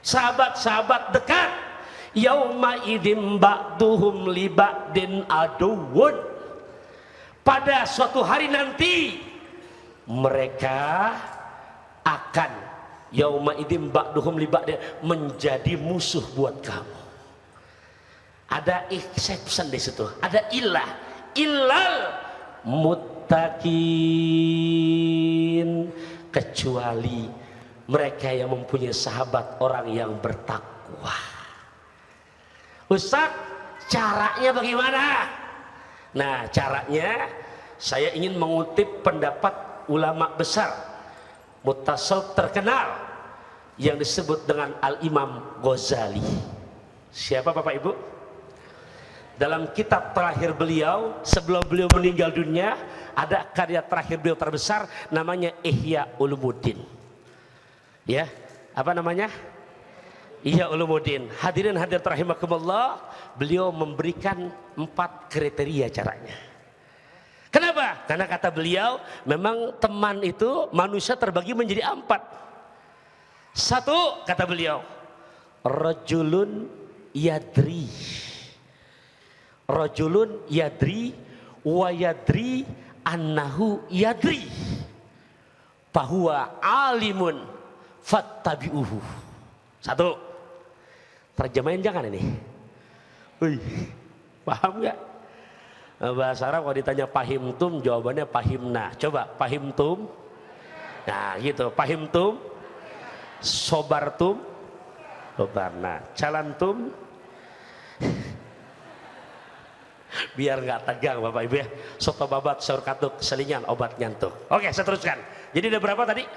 sahabat-sahabat dekat. Yauma idzim ba'duhum li ba'din aduwwun, pada suatu hari nanti mereka akan yauma idzim ba'duhum li ba'din menjadi musuh buat kamu. Ada exception di situ, ada ilah, illal muttaqin, kecuali mereka yang mempunyai sahabat orang yang bertakwa. Ustaz, caranya bagaimana? Nah, caranya saya ingin mengutip pendapat ulama besar mutasawwif terkenal yang disebut dengan Al-Imam Ghazali. Siapa Bapak Ibu? Dalam kitab terakhir beliau sebelum beliau meninggal dunia, ada karya terakhir beliau terbesar namanya Ihya Ulumuddin. Ya, apa namanya? Ihya Ulumuddin. Hadirin hadirat rahimakumullah, beliau memberikan 4 kriteria caranya. Kenapa? Karena kata beliau, memang teman itu manusia terbagi menjadi 4. 1, kata beliau, rajulun yadri. Rajulun yadri wa yadri annahu yadri fahuwa alimun fattabi'uhu. 1. Terjemahin jangan ini. Wih, paham nggak? Bahasa Arab kalau ditanya pahimtum, jawabannya pahimna. Coba pahimtum. Nah gitu, pahimtum, sobartum, sobarna, calantum. Biar nggak tegang Bapak Ibu ya. Soto babat, sahur katuk, selingan, obat nyantuk. Oke, saya teruskan. Jadi ada berapa tadi?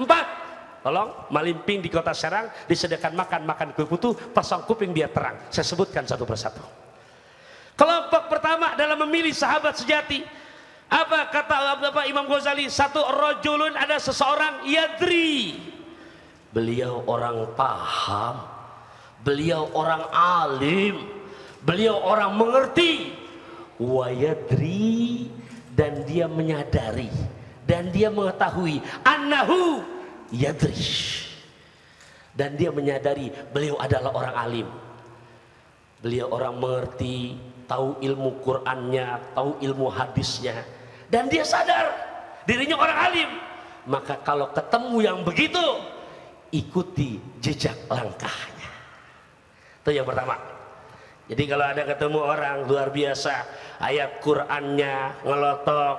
4. Tolong, malimping di kota Serang disediakan makan kue putu, pasang kuping biar terang. Saya sebutkan satu persatu. Kelompok pertama dalam memilih sahabat sejati, apa kata Bapak Imam Ghazali? 1, rajulun, ada seseorang yadri, beliau orang paham, beliau orang alim, beliau orang mengerti, wa yadri, dan dia menyadari dan dia mengetahui, annahu yadri, dan dia menyadari beliau adalah orang alim, beliau orang mengerti, tahu ilmu Qur'annya, tahu ilmu hadisnya, dan dia sadar dirinya orang alim. Maka kalau ketemu yang begitu, ikuti jejak langkahnya. Itu yang pertama. Jadi kalau ada ketemu orang luar biasa, ayat Qur'annya ngelotok,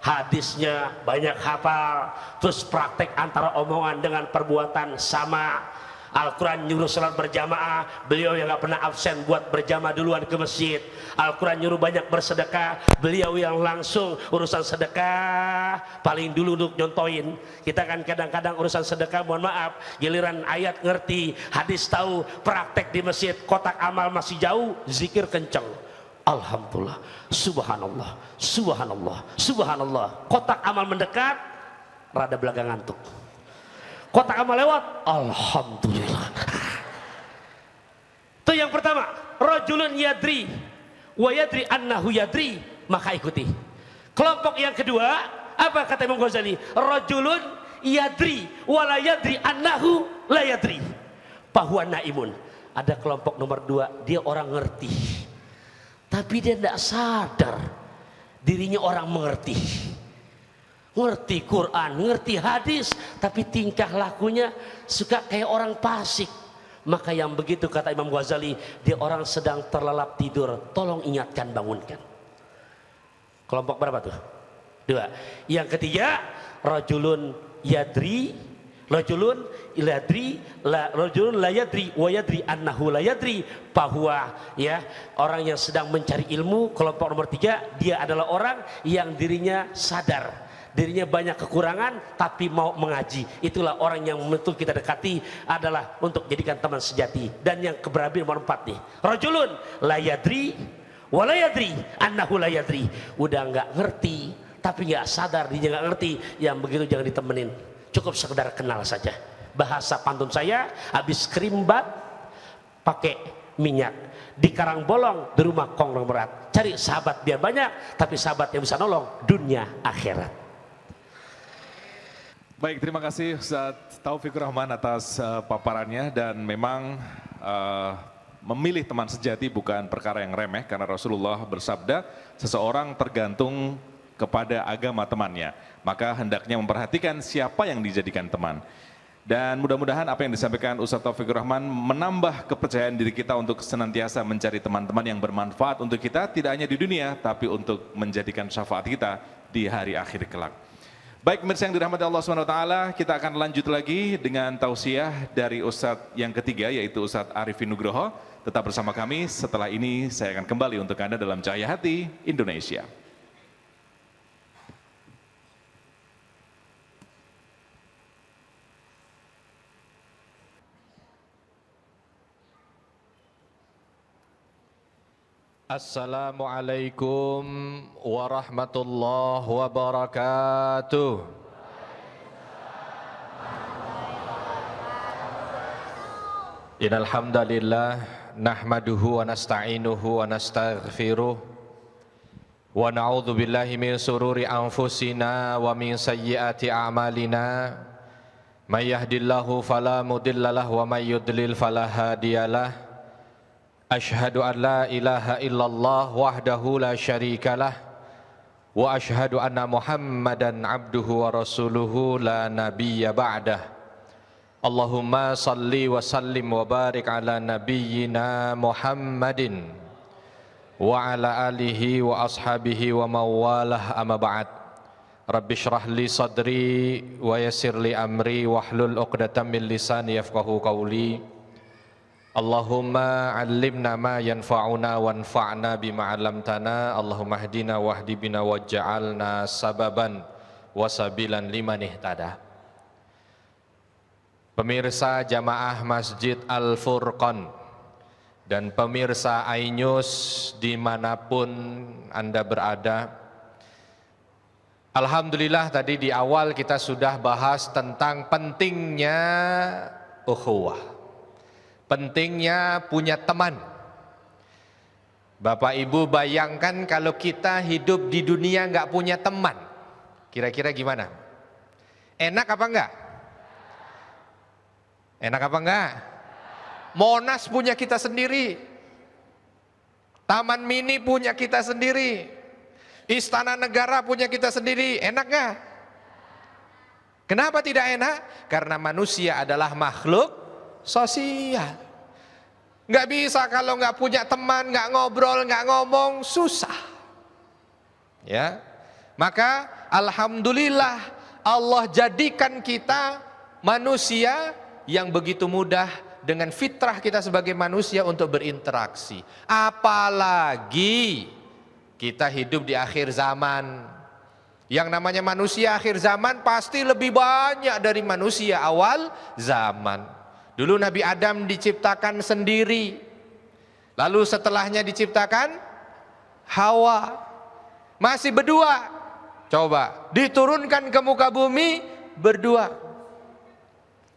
hadisnya banyak hafal, terus praktek antara omongan dengan perbuatan sama. Al-Quran nyuruh salat berjamaah, beliau yang gak pernah absen buat berjamaah duluan ke masjid. Al-Quran nyuruh banyak bersedekah, beliau yang langsung urusan sedekah paling dulu untuk nyontoin. Kita kan kadang-kadang urusan sedekah, mohon maaf, giliran ayat ngerti, hadis tahu, praktek di masjid, kotak amal masih jauh, zikir kenceng, alhamdulillah, subhanallah, subhanallah, subhanallah. Kotak amal mendekat, rada belagang ngantuk. Kotak amal lewat, alhamdulillah. Itu yang pertama, rajulun yadri wa yadri annahu yadri, maka ikuti. Kelompok yang kedua, apa kata Imam Ghazali? Rajulun yadri wa la yadri annahu la yadri fahuwa naimun. Ada kelompok nomor 2, dia orang ngerti, tapi dia tidak sadar dirinya orang mengerti. Ngerti Quran, ngerti hadis, tapi tingkah lakunya suka kayak orang fasik. Maka yang begitu kata Imam Ghazali, dia orang sedang terlelap tidur, tolong ingatkan, bangunkan. Kelompok berapa tuh? 2. Yang ketiga, rajulun yadri, rajulun yadri, rajulun la yadri wa yadri annahu la yadri bahwa, ya, orang yang sedang mencari ilmu. Kelompok nomor 3, dia adalah orang yang dirinya sadar, dirinya banyak kekurangan tapi mau mengaji. Itulah orang yang betul kita dekati, adalah untuk jadikan teman sejati. Dan yang keberapa nomor 4 nih, rajulun la yadri wa la yadri annahu la yadri, udah nggak ngerti tapi nggak sadar, dia nggak ngerti, yang begitu jangan ditemenin, cukup sekedar kenal saja. Bahasa pantun saya, habis kerimbat pakai minyak, di karang bolong, di rumah konglomerat. Cari sahabat biar banyak, tapi sahabat yang bisa nolong dunia akhirat. Baik, terima kasih Ustaz Taufikur Rahman atas paparannya, dan memang memilih teman sejati bukan perkara yang remeh, karena Rasulullah bersabda seseorang tergantung kepada agama temannya, maka hendaknya memperhatikan siapa yang dijadikan teman. Dan mudah-mudahan apa yang disampaikan Ustaz Taufikur Rahman menambah kepercayaan diri kita untuk senantiasa mencari teman-teman yang bermanfaat untuk kita, tidak hanya di dunia tapi untuk menjadikan syafaat kita di hari akhir kelak. Baik pemirsa yang dirahmati Allah SWT, kita akan lanjut lagi dengan tausiah dari Ustadz yang ketiga, yaitu Ustadz Arifin Nugroho. Tetap bersama kami, setelah ini saya akan kembali untuk Anda dalam Cahaya Hati Indonesia. Assalamualaikum warahmatullahi wabarakatuh. Innal hamdalillah nahmaduhu wa nasta'inuhu wa nastaghfiruh wa na'udzu billahi min sururi anfusina wa min sayyiati a'malina. May yahdihillahu fala mudhillalah wa may yudlil fala hadiyalah. Ashhadu an la ilaha illallah wahdahu la syarikalah wa ashhadu anna Muhammadan abduhu wa rasuluhu la nabiyya ba'dah. Allahumma salli wa sallim wa barik ala nabiyyina Muhammadin wa ala alihi wa ashabihi wa mawalah, amma ba'd. Rabbi shrah li sadri wa yassir li amri wahlul 'uqdatam min lisani yafqahu qawli. Allahumma 'allimna ma yanfa'una wanfa'na bima 'allamtana. Allahumma hdina wahdi bina waj'alna sababan wasabilan liman ihtada. Pemirsa jamaah Masjid Al-Furqan dan pemirsa iNews dimanapun Anda berada, alhamdulillah tadi di awal kita sudah bahas tentang pentingnya ukhuwah, pentingnya punya teman. Bapak Ibu bayangkan kalau kita hidup di dunia nggak punya teman, kira-kira gimana? Enak apa enggak? Enak apa enggak? Monas punya kita sendiri, Taman Mini punya kita sendiri, Istana Negara punya kita sendiri, enak enggak? Kenapa tidak enak? Karena manusia adalah makhluk sosial. Nggak bisa kalau nggak punya teman, nggak ngobrol, nggak ngomong, susah. Ya, maka alhamdulillah Allah jadikan kita manusia yang begitu mudah dengan fitrah kita sebagai manusia untuk berinteraksi. Apalagi kita hidup di akhir zaman. Yang namanya manusia akhir zaman pasti lebih banyak dari manusia awal zaman. Dulu Nabi Adam diciptakan sendiri, lalu setelahnya diciptakan Hawa, masih berdua. Coba diturunkan ke muka bumi berdua.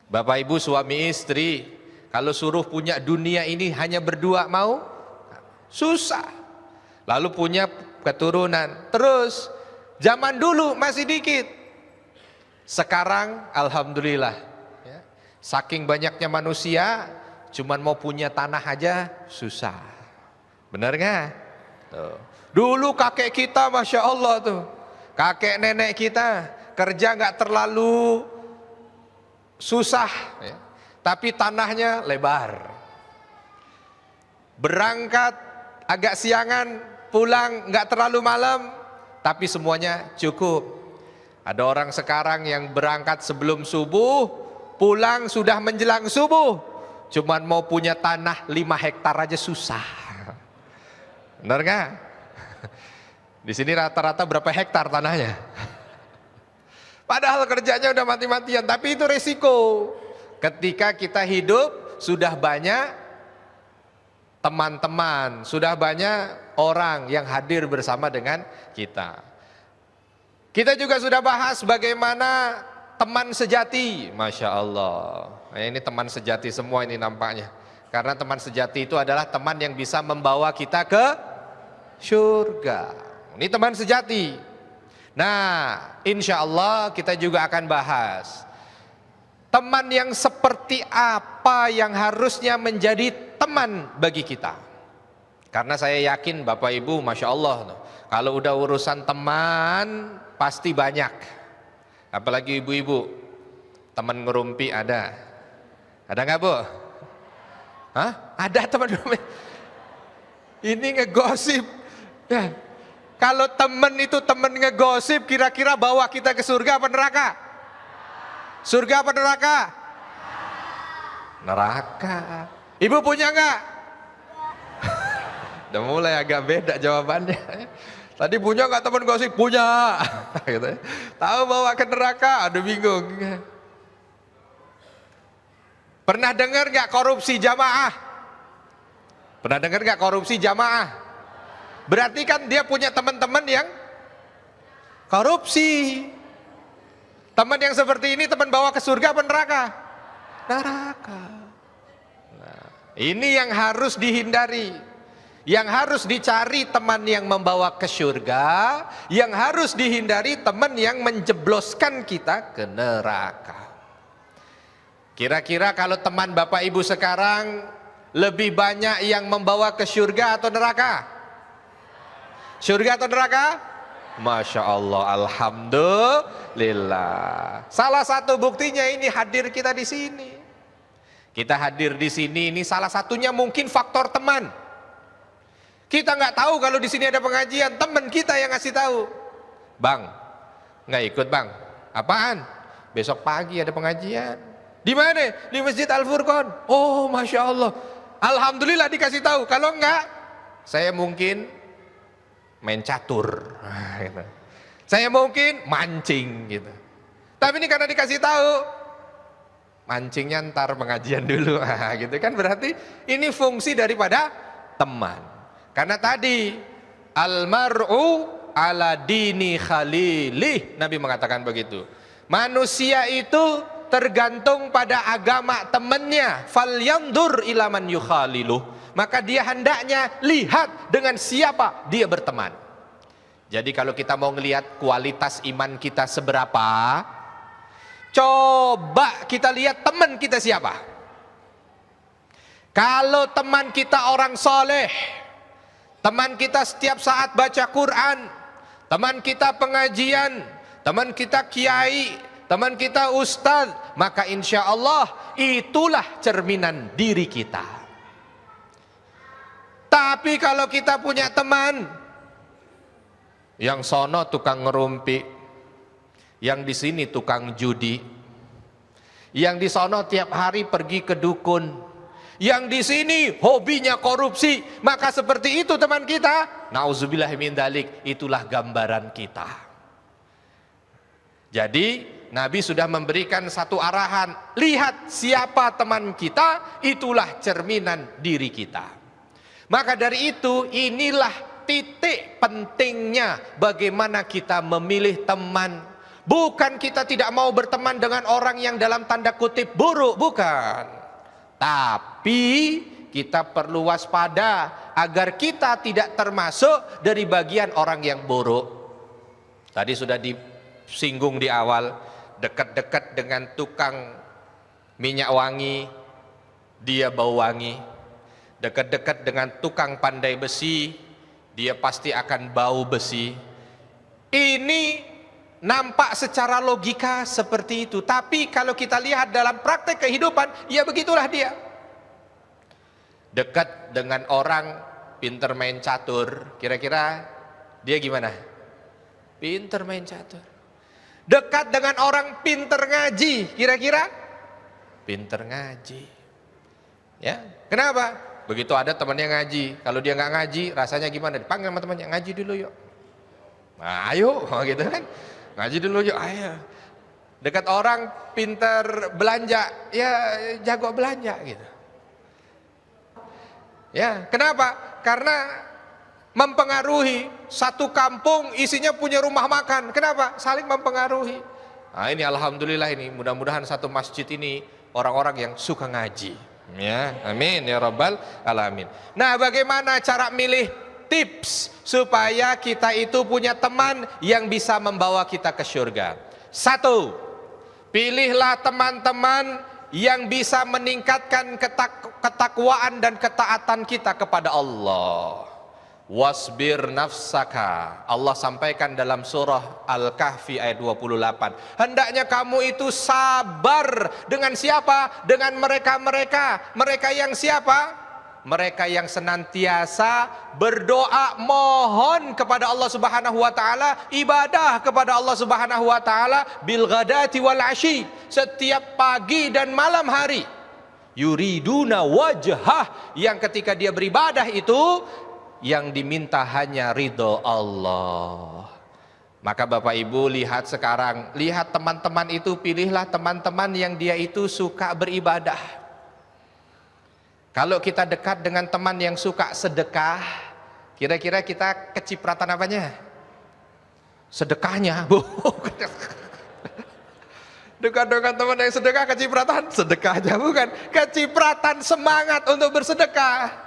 Bapak Ibu suami istri, kalau suruh punya dunia ini hanya berdua mau? Susah. Lalu punya keturunan, terus zaman dulu masih dikit, sekarang alhamdulillah. Saking banyaknya manusia, cuman mau punya tanah aja susah. Benar nggak? Tuh. Dulu kakek kita, masya Allah tuh, kakek nenek kita kerja nggak terlalu susah, ya. Tapi tanahnya lebar. Berangkat agak siangan, pulang nggak terlalu malam, tapi semuanya cukup. Ada orang sekarang yang berangkat sebelum subuh, pulang sudah menjelang subuh, cuman mau punya tanah 5 hektar aja susah. Benar nggak? Di sini rata-rata berapa hektar tanahnya? Padahal kerjanya udah mati-matian, tapi itu resiko. Ketika kita hidup sudah banyak teman-teman, sudah banyak orang yang hadir bersama dengan kita. Kita juga sudah bahas bagaimana teman sejati. Masya Allah. Nah, ini teman sejati semua ini nampaknya. Karena teman sejati itu adalah teman yang bisa membawa kita ke surga. Ini teman sejati. Nah, insya Allah kita juga akan bahas teman yang seperti apa yang harusnya menjadi teman bagi kita. Karena saya yakin Bapak Ibu, Masya Allah, kalau udah urusan teman pasti banyak. Apalagi ibu-ibu, teman ngerumpi ada. Ada nggak Bu? Hah? Ada teman ngerumpi? Ini ngegosip. Ya. Kalau teman itu teman ngegosip, kira-kira bawa kita ke surga apa neraka? Surga apa neraka? Neraka. Ibu punya nggak? Udah mulai agak beda jawabannya. Tadi punya nggak teman gosip? Punya. Gitu. Tahu bawa ke neraka? Aduh bingung. Pernah dengar nggak korupsi jamaah? Pernah dengar nggak korupsi jamaah? Berarti kan dia punya teman-teman yang korupsi. Teman yang seperti ini teman bawa ke surga apa neraka? Neraka. Nah, ini yang harus dihindari. Yang harus dicari teman yang membawa ke surga, yang harus dihindari teman yang menjebloskan kita ke neraka. Kira-kira kalau teman Bapak Ibu sekarang lebih banyak yang membawa ke surga atau neraka? Surga atau neraka? Masya Allah, alhamdulillah. Salah satu buktinya ini hadir kita di sini. Kita hadir di sini ini salah satunya mungkin faktor teman. Kita nggak tahu kalau di sini ada pengajian, teman kita yang ngasih tahu. Bang, nggak ikut bang? Apaan? Besok pagi ada pengajian. Di mana? Di Masjid Al Furqon. Oh, Masya Allah. Alhamdulillah dikasih tahu. Kalau enggak, saya mungkin main catur, gitu. Saya mungkin mancing, gitu. Tapi ini karena dikasih tahu, mancingnya ntar pengajian dulu, gitu kan. Berarti ini fungsi daripada teman. Karena tadi almar'u ala dini khalilih, Nabi mengatakan begitu. Manusia itu tergantung pada agama temannya. Falyandur ila man yukhaliluh. Maka dia hendaknya lihat dengan siapa dia berteman. Jadi kalau kita mau ngelihat kualitas iman kita seberapa, coba kita lihat teman kita siapa. Kalau teman kita orang soleh, teman kita setiap saat baca Quran, teman kita pengajian, teman kita kiai, teman kita ustaz, maka insya Allah itulah cerminan diri kita. Tapi kalau kita punya teman yang sono tukang ngerumpi, yang di sini tukang judi, yang di sono tiap hari pergi ke dukun, yang di sini hobinya korupsi, maka seperti itu teman kita, nauzubillah min dzalik, itulah gambaran kita. Jadi Nabi sudah memberikan satu arahan, lihat siapa teman kita, itulah cerminan diri kita. Maka dari itu inilah titik pentingnya bagaimana kita memilih teman. Bukan kita tidak mau berteman dengan orang yang dalam tanda kutip buruk, bukan. Tapi kita perlu waspada agar kita tidak termasuk dari bagian orang yang buruk. Tadi sudah disinggung di awal, dekat-dekat dengan tukang minyak wangi, dia bau wangi. Dekat-dekat dengan tukang pandai besi, dia pasti akan bau besi. Ini nampak secara logika seperti itu, tapi kalau kita lihat dalam praktek kehidupan, ya begitulah dia. Dekat dengan orang pinter main catur, kira-kira dia gimana? Pinter main catur. Dekat dengan orang pinter ngaji, kira-kira pinter ngaji. Ya, kenapa? Begitu ada temannya ngaji, kalau dia nggak ngaji, rasanya gimana? Dipanggil sama temannya, ngaji dulu yuk. Nah, ayo, gitu kan? Ngaji dulu yuk, ayo. Dekat orang pinter belanja, ya jago belanja gitu. Ya, kenapa? Karena mempengaruhi. Satu kampung isinya punya rumah makan. Kenapa? Saling mempengaruhi. Nah, ini alhamdulillah, ini mudah-mudahan satu masjid ini orang-orang yang suka ngaji. Ya, amin ya rabbal alamin. Nah, bagaimana cara milih tips supaya kita itu punya teman yang bisa membawa kita ke surga? Satu, pilihlah teman-teman yang bisa meningkatkan ketakwaan dan ketaatan kita kepada Allah. Wasbir nafsaka, Allah sampaikan dalam surah Al-Kahfi ayat 28. Hendaknya kamu itu sabar dengan siapa? Dengan mereka yang siapa? Mereka yang senantiasa berdoa, mohon kepada Allah Subhanahu wa taala, ibadah kepada Allah Subhanahu wa taala bil ghadati wal asyi, setiap pagi dan malam hari. Yuriduna wajhah, yang ketika dia beribadah itu yang diminta hanya ridho Allah. Maka Bapak Ibu lihat sekarang, lihat teman-teman itu, pilihlah teman-teman yang dia itu suka beribadah. Kalau kita dekat dengan teman yang suka sedekah, kira-kira kita kecipratan apanya? Sedekahnya. Dekat dengan teman yang sedekah, kecipratan sedekahnya, bukan. Kecipratan semangat untuk bersedekah.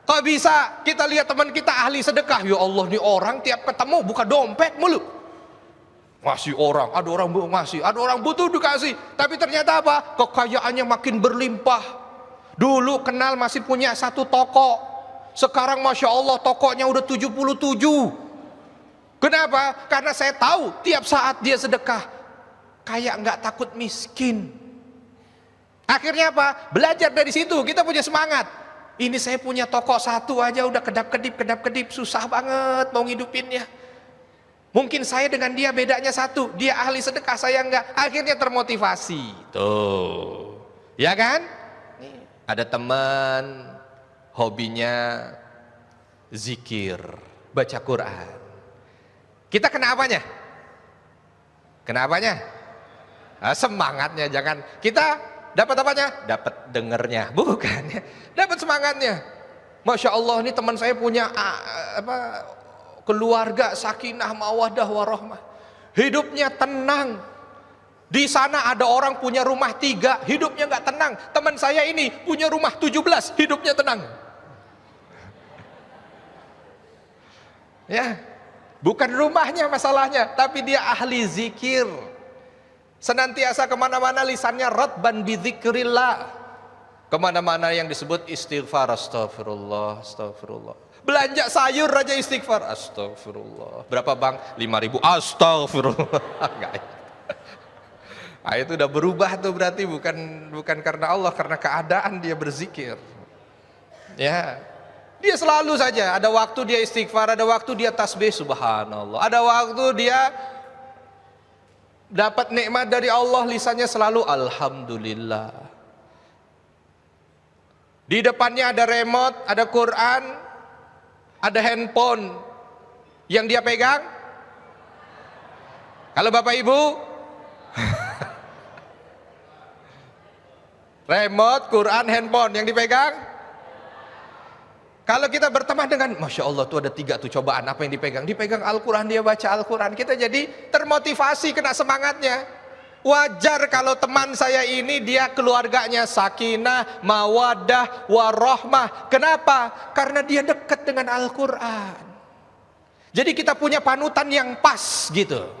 Kok bisa kita lihat teman kita ahli sedekah? Ya Allah, nih orang tiap ketemu buka dompet mulu. Ngasih orang, ada orang ngasih, ada orang butuh dikasih. Tapi ternyata apa? Kekayaannya makin berlimpah. Dulu kenal masih punya satu toko, sekarang Masya Allah tokonya udah 77. Kenapa? Karena saya tahu tiap saat dia sedekah kayak nggak takut miskin. Akhirnya apa? Belajar dari situ, kita punya semangat. Ini saya punya toko satu aja udah kedap-kedip, susah banget mau ngidupinnya. Mungkin saya dengan dia bedanya satu, dia ahli sedekah, saya enggak. Akhirnya termotivasi. Tuh, ya kan? Ada teman hobinya zikir, baca Quran. Kita kena apanya? Kena apanya? Semangatnya, jangan. Kita dapat apanya? Dapat dengernya, bukan ya? Dapat semangatnya. Masya Allah, ini teman saya punya keluarga sakinah mawaddah warahmah. Hidupnya tenang. Di sana ada orang punya rumah 3, hidupnya nggak tenang. Teman saya ini punya rumah 17, hidupnya tenang. Ya, bukan rumahnya masalahnya, tapi dia ahli zikir. Senantiasa kemana-mana lisannya ratban bidzikrillah. Kemana-mana yang disebut istighfar, astagfirullah, astagfirullah. Belanja sayur aja istighfar, astagfirullah. Berapa bang? 5.000, astagfirullah. Enggak. Nah, itu udah berubah tuh, berarti bukan karena Allah, karena keadaan dia berzikir. Ya, dia selalu saja ada waktu dia istighfar, ada waktu dia tasbih subhanallah, ada waktu dia dapat nikmat dari Allah, lisannya selalu alhamdulillah. Di depannya ada remote, ada Quran, ada handphone yang dia pegang. Kalau Bapak Ibu remote, Quran, handphone yang dipegang. Kalau kita berteman dengan, Masya Allah tuh ada 3 tuh cobaan, apa yang dipegang? Dipegang Al-Quran, dia baca Al-Quran. Kita jadi termotivasi, kena semangatnya. Wajar kalau teman saya ini dia keluarganya sakinah, mawaddah, warahmah. Kenapa? Karena dia dekat dengan Al-Quran. Jadi kita punya panutan yang pas gitu.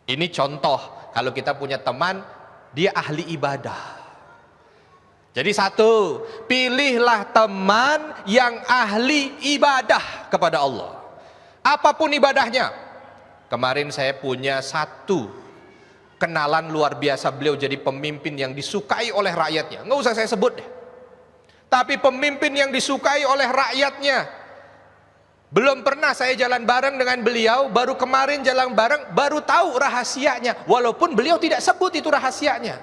Ini contoh, kalau kita punya teman dia ahli ibadah. Jadi satu, pilihlah teman yang ahli ibadah kepada Allah. Apapun ibadahnya. Kemarin saya punya satu kenalan luar biasa, beliau jadi pemimpin yang disukai oleh rakyatnya. Nggak usah saya sebut deh. Tapi pemimpin yang disukai oleh rakyatnya. Belum pernah saya jalan bareng dengan beliau, baru kemarin jalan bareng, baru tahu rahasianya. Walaupun beliau tidak sebut itu rahasianya.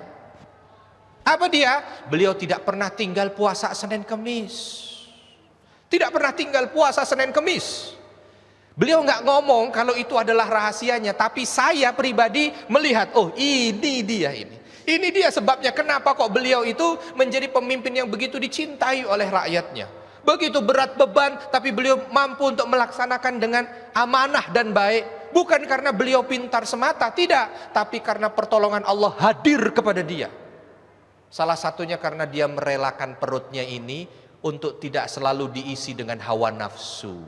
Apa dia? Beliau tidak pernah tinggal puasa Senin Kemis. Tidak pernah tinggal puasa Senin Kemis. Beliau nggak ngomong kalau itu adalah rahasianya, tapi saya pribadi melihat, oh ini dia ini. Ini dia sebabnya kenapa kok beliau itu menjadi pemimpin yang begitu dicintai oleh rakyatnya. Begitu berat beban, tapi beliau mampu untuk melaksanakan dengan amanah dan baik. Bukan karena beliau pintar semata, tidak. Tapi karena pertolongan Allah hadir kepada dia. Salah satunya karena dia merelakan perutnya ini untuk tidak selalu diisi dengan hawa nafsu.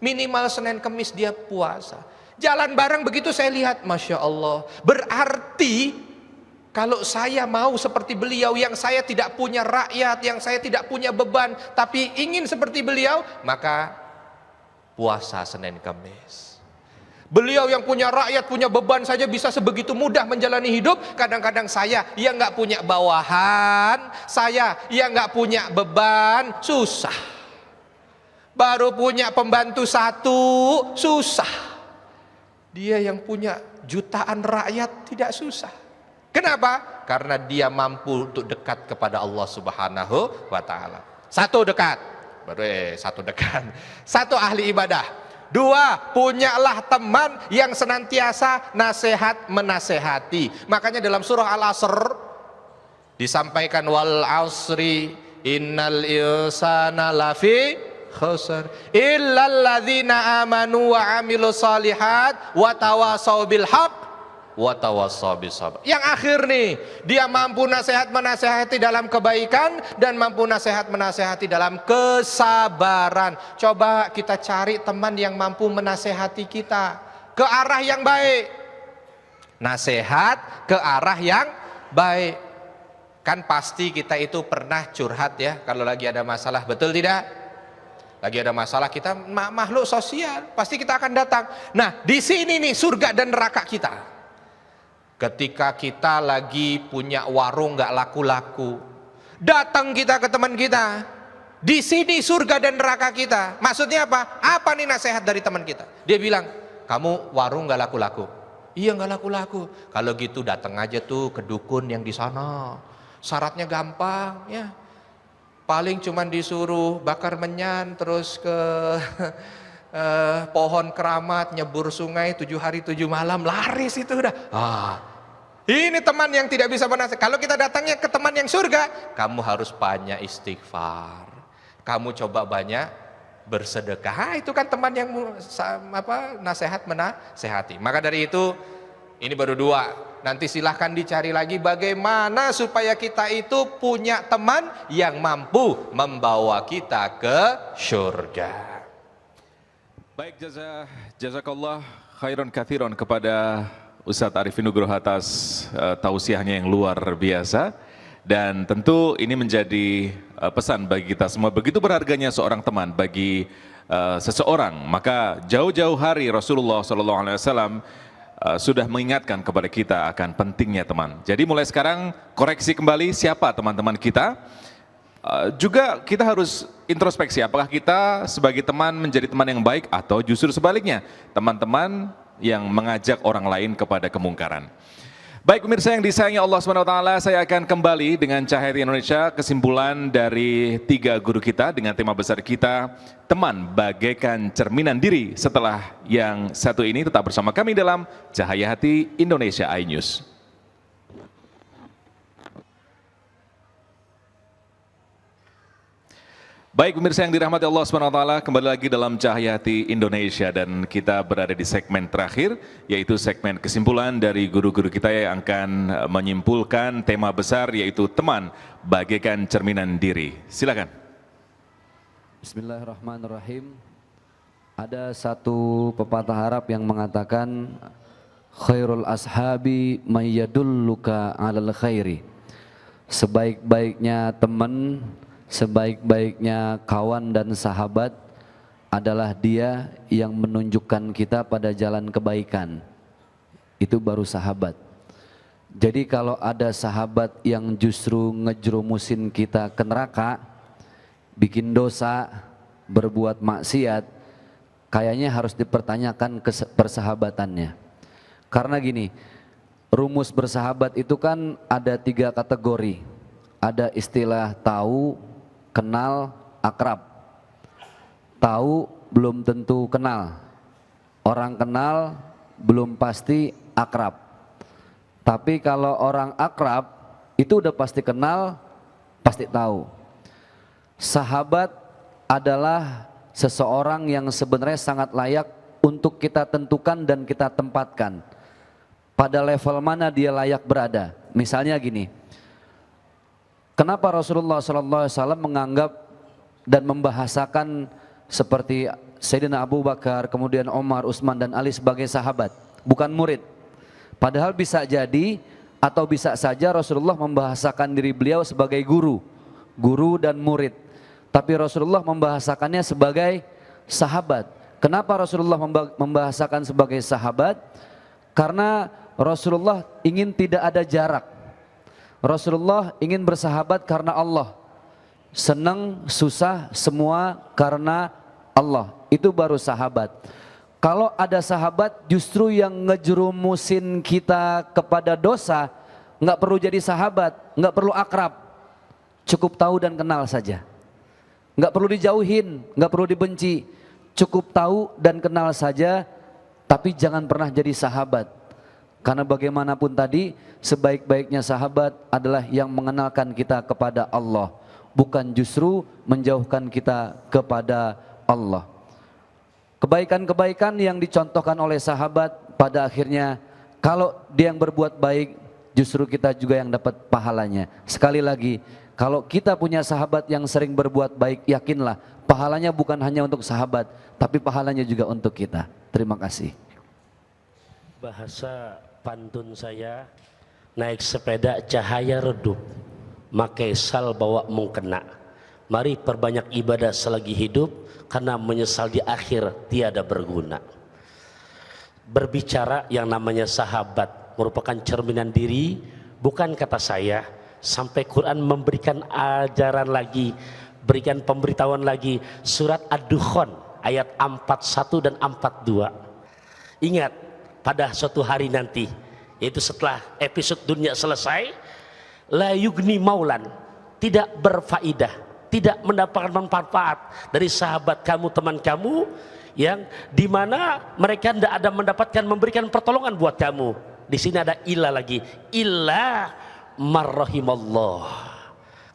Minimal Senin Kemis dia puasa. Jalan bareng begitu saya lihat, Masya Allah. Berarti kalau saya mau seperti beliau, yang saya tidak punya rakyat, yang saya tidak punya beban, tapi ingin seperti beliau, maka puasa Senin Kamis. Beliau yang punya rakyat, punya beban saja bisa sebegitu mudah menjalani hidup. Kadang-kadang saya yang nggak punya bawahan, saya yang nggak punya beban, susah. Baru punya pembantu satu, susah. Dia yang punya jutaan rakyat tidak susah. Kenapa? Karena dia mampu untuk dekat kepada Allah Subhanahu wa Ta'ala. Satu, dekat. Satu dekat. Satu, ahli ibadah. Dua, punyalah teman yang senantiasa nasihat menasehati. Makanya dalam surah Al-Asr disampaikan, wal asri innal insana lafi khusr illal ladzina amanu wa amilus solihat wa tawasau bil haq watawassaw bisabr. Yang akhir nih, dia mampu nasihat menasehati dalam kebaikan dan mampu nasihat menasehati dalam kesabaran. Coba kita cari teman yang mampu menasehati kita ke arah yang baik. Nasihat ke arah yang baik. Kan pasti kita itu pernah curhat ya kalau lagi ada masalah, betul tidak? Lagi ada masalah, kita makhluk sosial, pasti kita akan datang. Nah, di sini nih surga dan neraka kita. Ketika kita lagi punya warung gak laku-laku, datang kita ke teman kita. Di sini surga dan neraka kita. Maksudnya apa? Apa nih nasihat dari teman kita? Dia bilang, kamu warung gak laku-laku. Iya gak laku-laku. Kalau gitu datang aja tuh ke dukun yang di sana. Syaratnya gampang ya. Paling cuman disuruh bakar menyan, terus ke pohon keramat, nyebur sungai 7 hari 7 malam, laris itu udah. Ini teman yang tidak bisa menasihat. Kalau kita datangnya ke teman yang surga, kamu harus banyak istighfar, kamu coba banyak bersedekah. Itu kan teman yang nasihat menasehati. Maka dari itu, ini baru 2. Nanti silahkan dicari lagi bagaimana supaya kita itu punya teman yang mampu membawa kita ke surga. Baik, jazakallah khairan katsiran kepada Ustadz Arifin Nugroho atas tausiahnya yang luar biasa. Dan tentu ini menjadi pesan bagi kita semua. Begitu berharganya seorang teman bagi seseorang. Maka jauh-jauh hari Rasulullah SAW sudah mengingatkan kepada kita akan pentingnya teman. Jadi mulai sekarang koreksi kembali siapa teman-teman kita. Juga kita harus introspeksi, apakah kita sebagai teman menjadi teman yang baik atau justru sebaliknya, teman-teman yang mengajak orang lain kepada kemungkaran. Baik pemirsa yang disayangi Allah SWT, saya akan kembali dengan Cahaya Indonesia, kesimpulan dari 3 guru kita dengan tema besar kita, teman bagaikan cerminan diri. Setelah yang satu ini tetap bersama kami dalam Cahaya Hati Indonesia iNews. Baik pemirsa yang dirahmati Allah SWT, kembali lagi dalam Cahaya Hati Indonesia dan kita berada di segmen terakhir, yaitu segmen kesimpulan dari guru-guru kita yang akan menyimpulkan tema besar yaitu teman bagaikan cerminan diri. Silakan. Bismillahirrahmanirrahim. Ada satu pepatah Arab yang mengatakan khairul ashabi mayyadulluka alal khairi. Sebaik-baiknya teman, sebaik-baiknya kawan dan sahabat adalah dia yang menunjukkan kita pada jalan kebaikan. Itu baru sahabat. Jadi kalau ada sahabat yang justru ngejerumusin kita ke neraka, bikin dosa, berbuat maksiat, kayaknya harus dipertanyakan persahabatannya. Karena gini, rumus bersahabat itu kan ada 3 kategori. Ada istilah tahu, kenal, akrab. Tahu belum tentu kenal. Orang kenal belum pasti akrab. Tapi kalau orang akrab itu udah pasti kenal, pasti tahu. Sahabat adalah seseorang yang sebenarnya sangat layak untuk kita tentukan dan kita tempatkan pada level mana dia layak berada. Misalnya gini, kenapa Rasulullah SAW menganggap dan membahasakan seperti Sayyidina Abu Bakar, kemudian Umar, Utsman dan Ali sebagai sahabat, bukan murid? Padahal bisa jadi atau bisa saja Rasulullah membahasakan diri beliau sebagai guru dan murid. Tapi Rasulullah membahasakannya sebagai sahabat. Kenapa Rasulullah membahasakan sebagai sahabat? Karena Rasulullah ingin tidak ada jarak. Rasulullah ingin bersahabat karena Allah. Senang, susah, semua karena Allah. Itu baru sahabat. Kalau ada sahabat justru yang ngejerumusin kita kepada dosa, nggak perlu jadi sahabat, nggak perlu akrab, cukup tahu dan kenal saja. Nggak perlu dijauhin, nggak perlu dibenci, cukup tahu dan kenal saja, tapi jangan pernah jadi sahabat. Karena bagaimanapun tadi, sebaik-baiknya sahabat adalah yang mengenalkan kita kepada Allah, bukan justru menjauhkan kita kepada Allah. Kebaikan-kebaikan yang dicontohkan oleh sahabat pada akhirnya kalau dia yang berbuat baik justru kita juga yang dapat pahalanya. Sekali lagi, kalau kita punya sahabat yang sering berbuat baik, yakinlah pahalanya bukan hanya untuk sahabat, tapi pahalanya juga untuk kita. Terima kasih. Bahasa pantun saya, naik sepeda cahaya redup, makai sal bawa mengkena. Mari perbanyak ibadah selagi hidup, karena menyesal di akhir tiada berguna. Berbicara yang namanya sahabat merupakan cerminan diri, bukan kata saya. Sampai Quran memberikan ajaran lagi, berikan pemberitahuan lagi. Surat Ad-Dukhan ayat 41 dan 42. Ingat, pada suatu hari nanti, yaitu setelah episode dunia selesai, la yugni maulan, tidak berfaidah, tidak mendapatkan manfaat dari sahabat kamu, teman kamu, yang dimana mereka tidak ada mendapatkan memberikan pertolongan buat kamu. Di sini ada illa lagi, illa marrahimallah,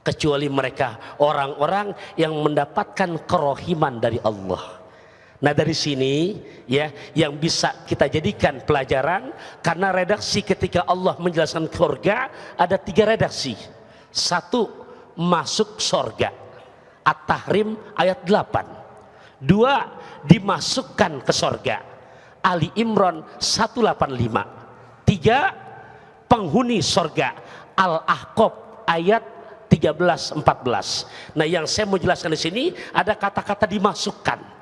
kecuali mereka orang-orang yang mendapatkan kerohiman dari Allah. Nah dari sini ya yang bisa kita jadikan pelajaran, karena redaksi ketika Allah menjelaskan surga ada 3 redaksi. 1, masuk surga, At-Tahrim ayat 8. 2, dimasukkan ke surga, Ali Imran 185. 3, penghuni surga, Al-Ahqaf ayat 13-14. Nah yang saya mau jelaskan di sini ada kata-kata dimasukkan.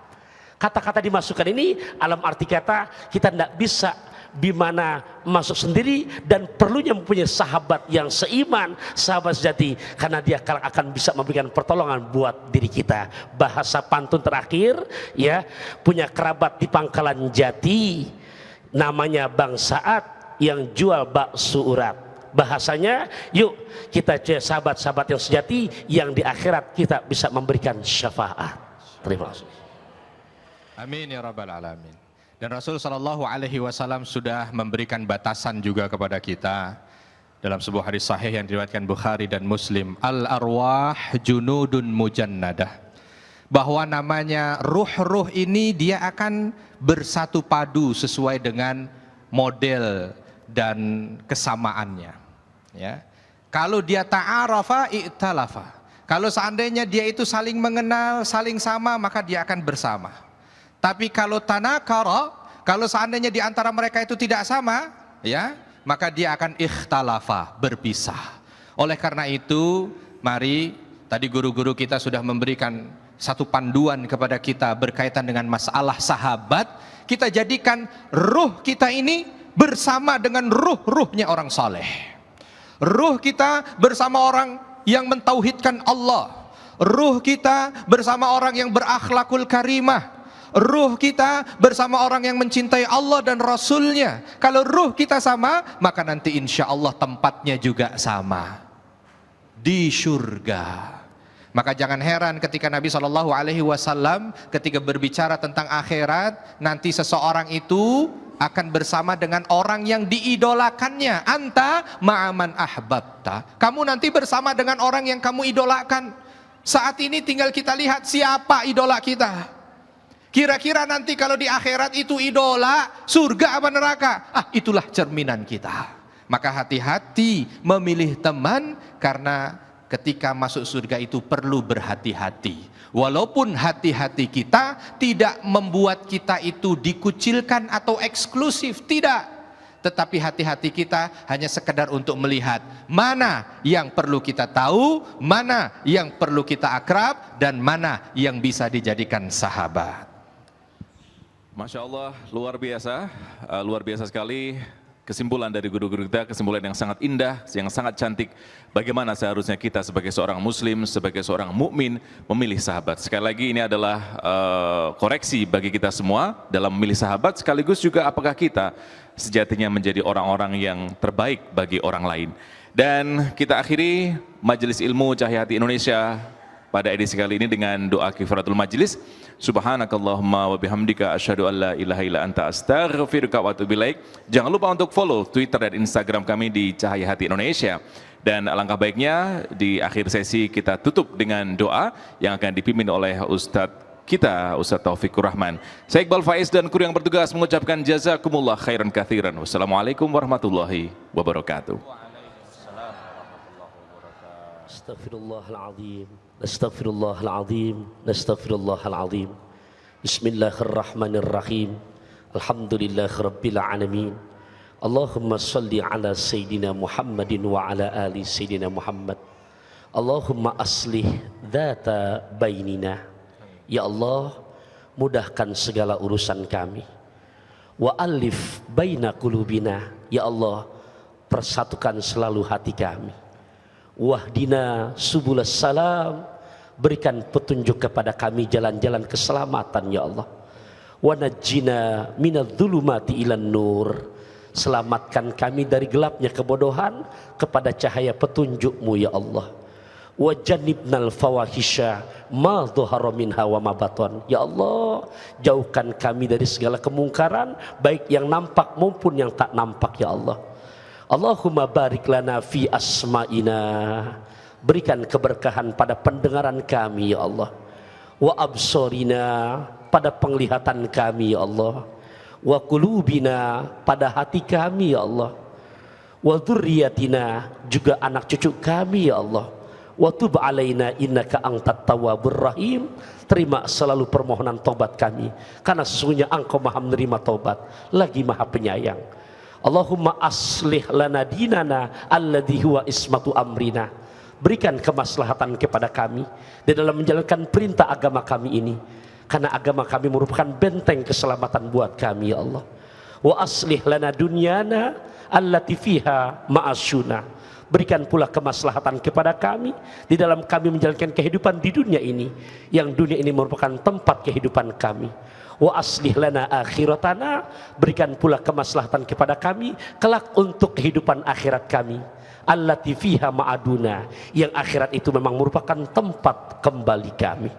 Kata-kata dimasukkan ini alam arti kata kita tidak bisa dimana masuk sendiri, dan perlunya mempunyai sahabat yang seiman, sahabat sejati, karena dia akan bisa memberikan pertolongan buat diri kita. Bahasa pantun terakhir ya, punya kerabat di Pangkalan Jati, namanya Bang Saad yang jual bakso urat. Bahasanya, yuk kita cari sahabat-sahabat yang sejati yang di akhirat kita bisa memberikan syafaat. Terima kasih. Amin ya rabbal alamin. Dan Rasul sallallahu alaihi wasallam sudah memberikan batasan juga kepada kita dalam sebuah hadis sahih yang diriwayatkan Bukhari dan Muslim, al arwah junudun mujannadah, bahwa namanya ruh-ruh ini dia akan bersatu padu sesuai dengan model dan kesamaannya ya. Kalau dia ta'arafa i'talafa, kalau seandainya dia itu saling mengenal, saling sama, maka dia akan bersama. Tapi kalau tanakara, kalau seandainya di antara mereka itu tidak sama, ya, maka dia akan ikhtalafa, berpisah. Oleh karena itu, mari, tadi guru-guru kita sudah memberikan satu panduan kepada kita berkaitan dengan masalah sahabat. Kita jadikan ruh kita ini bersama dengan ruh-ruhnya orang saleh. Ruh kita bersama orang yang mentauhidkan Allah. Ruh kita bersama orang yang berakhlakul karimah. Ruh kita bersama orang yang mencintai Allah dan Rasulnya. Kalau ruh kita sama, maka nanti insya Allah tempatnya juga sama, di surga. Maka jangan heran ketika Nabi SAW ketika berbicara tentang akhirat, nanti seseorang itu akan bersama dengan orang yang diidolakannya. Anta ma'aman ahbabta, kamu nanti bersama dengan orang yang kamu idolakan. Saat ini tinggal kita lihat siapa idola kita. Kira-kira nanti kalau di akhirat itu idola, surga apa neraka? Itulah cerminan kita. Maka hati-hati memilih teman, karena ketika masuk surga itu perlu berhati-hati. Walaupun hati-hati kita tidak membuat kita itu dikucilkan atau eksklusif, tidak. Tetapi hati-hati kita hanya sekedar untuk melihat mana yang perlu kita tahu, mana yang perlu kita akrab, dan mana yang bisa dijadikan sahabat. Masya Allah, luar biasa sekali kesimpulan dari guru-guru kita, kesimpulan yang sangat indah, yang sangat cantik. Bagaimana seharusnya kita sebagai seorang muslim, sebagai seorang mukmin memilih sahabat. Sekali lagi ini adalah koreksi bagi kita semua dalam memilih sahabat, sekaligus juga apakah kita sejatinya menjadi orang-orang yang terbaik bagi orang lain. Dan kita akhiri Majelis Ilmu Cahaya Hati Indonesia pada edisi kali ini dengan doa kifaratul majlis. Subhanakallahumma wa bihamdika asyhadu an la ilaha illa anta astaghfiruka wa atubu ilaik. Jangan lupa untuk follow Twitter dan Instagram kami di Cahaya Hati Indonesia. Dan alangkah baiknya di akhir sesi kita tutup dengan doa yang akan dipimpin oleh Ustadz kita, Ustadz Taufikur Rahman. Saya Iqbal Faiz dan kru yang bertugas mengucapkan jazakumullah khairan katsiran. Wassalamualaikum warahmatullahi wabarakatuh. Astaghfirullahaladzim, astaghfirullahaladzim, astaghfirullahaladzim. Bismillahirrahmanirrahim. Alhamdulillahirabbil alamin. Allahumma salli ala sayyidina Muhammadin wa ala ali sayyidina Muhammad. Allahumma aslih dzata bainina. Ya Allah, mudahkan segala urusan kami. Wa alif baina qulubina. Ya Allah, persatukan selalu hati kami. Wahdina subulas salam, berikan petunjuk kepada kami jalan-jalan keselamatan ya Allah. Wa najjina minadh-dhulumati ilan nur, selamatkan kami dari gelapnya kebodohan kepada cahaya petunjuk-Mu ya Allah. Wa jannibnal fawahisha ma dhahara minha wa ma batan. Ya Allah, jauhkan kami dari segala kemungkaran, baik yang nampak maupun yang tak nampak ya Allah. Allahumma barik lana fi asma'ina, berikan keberkahan pada pendengaran kami ya Allah. Wa absorina, pada penglihatan kami ya Allah. Wa qulubina, pada hati kami ya Allah. Wa dzurriyyatina, juga anak cucu kami ya Allah. Wa tub alaina innaka antat tawwabur rahim, terima selalu permohonan taubat kami, karena sesungguhnya Engkau Maha menerima taubat lagi Maha penyayang. Allahumma aslih lana dinana alladhi huwa ismatu amrina, berikan kemaslahatan kepada kami di dalam menjalankan perintah agama kami ini, karena agama kami merupakan benteng keselamatan buat kami ya Allah. Wa aslih lana dunyana allati fiha ma'asyuna, berikan pula kemaslahatan kepada kami di dalam kami menjalankan kehidupan di dunia ini, yang dunia ini merupakan tempat kehidupan kami. Wa aslih lana akhiratana, berikan pula kemaslahatan kepada kami kelak untuk kehidupan akhirat kami. Allati fiha ma'aduna, yang akhirat itu memang merupakan tempat kembali kami.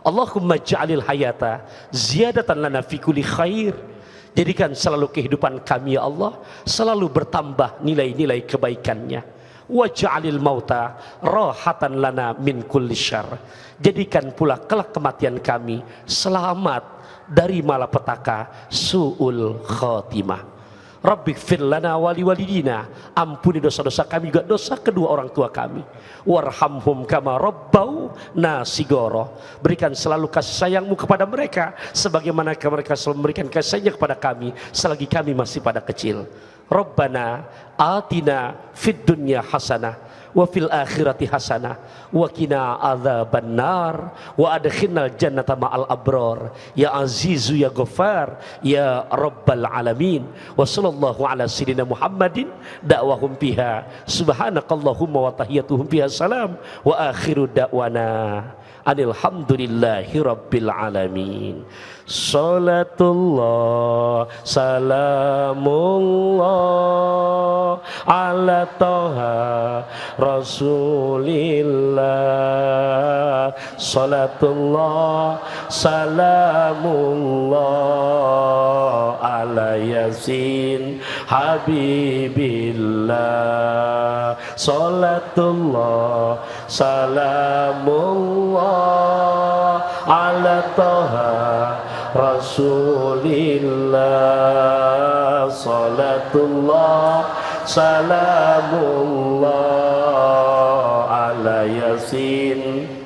Allahumma ja'alil hayata ziyadatan lana fi kulli khair, jadikan selalu kehidupan kami ya Allah selalu bertambah nilai-nilai kebaikannya. Wa ja'alil mauta rahatan lana min kulli syarr, jadikan pula kelak kematian kami selamat dari malapetaka su'ul khatimah. Rabbighfir lana wali walidina, ampuni dosa-dosa kami juga dosa kedua orang tua kami. Warhamhum kama rabbau nasigoro, berikan selalu kasih sayang-Mu kepada mereka sebagaimana mereka selalu memberikan kasih sayang kepada kami selagi kami masih pada kecil. Rabbana atina fid dunya hasanah wa fil akhirati hasanah wa qina adzabannar wa adkhilnal jannata ma'al abrar ya azizu ya ghaffar ya rabbal alamin. Wa sallallahu ala sayyidina Muhammadin da'wahum biha subhanakallahumma wa tahiyyatuhum biha salam wa akhiru da'wana alhamdulillahi rabbil alamin. Salatullah salamullah ala toha rasulillah. Salatullah salamullah ala yasin habibillah. salatullah salamullah ala Taha Rasulillah salatullah salamullah ala Yasin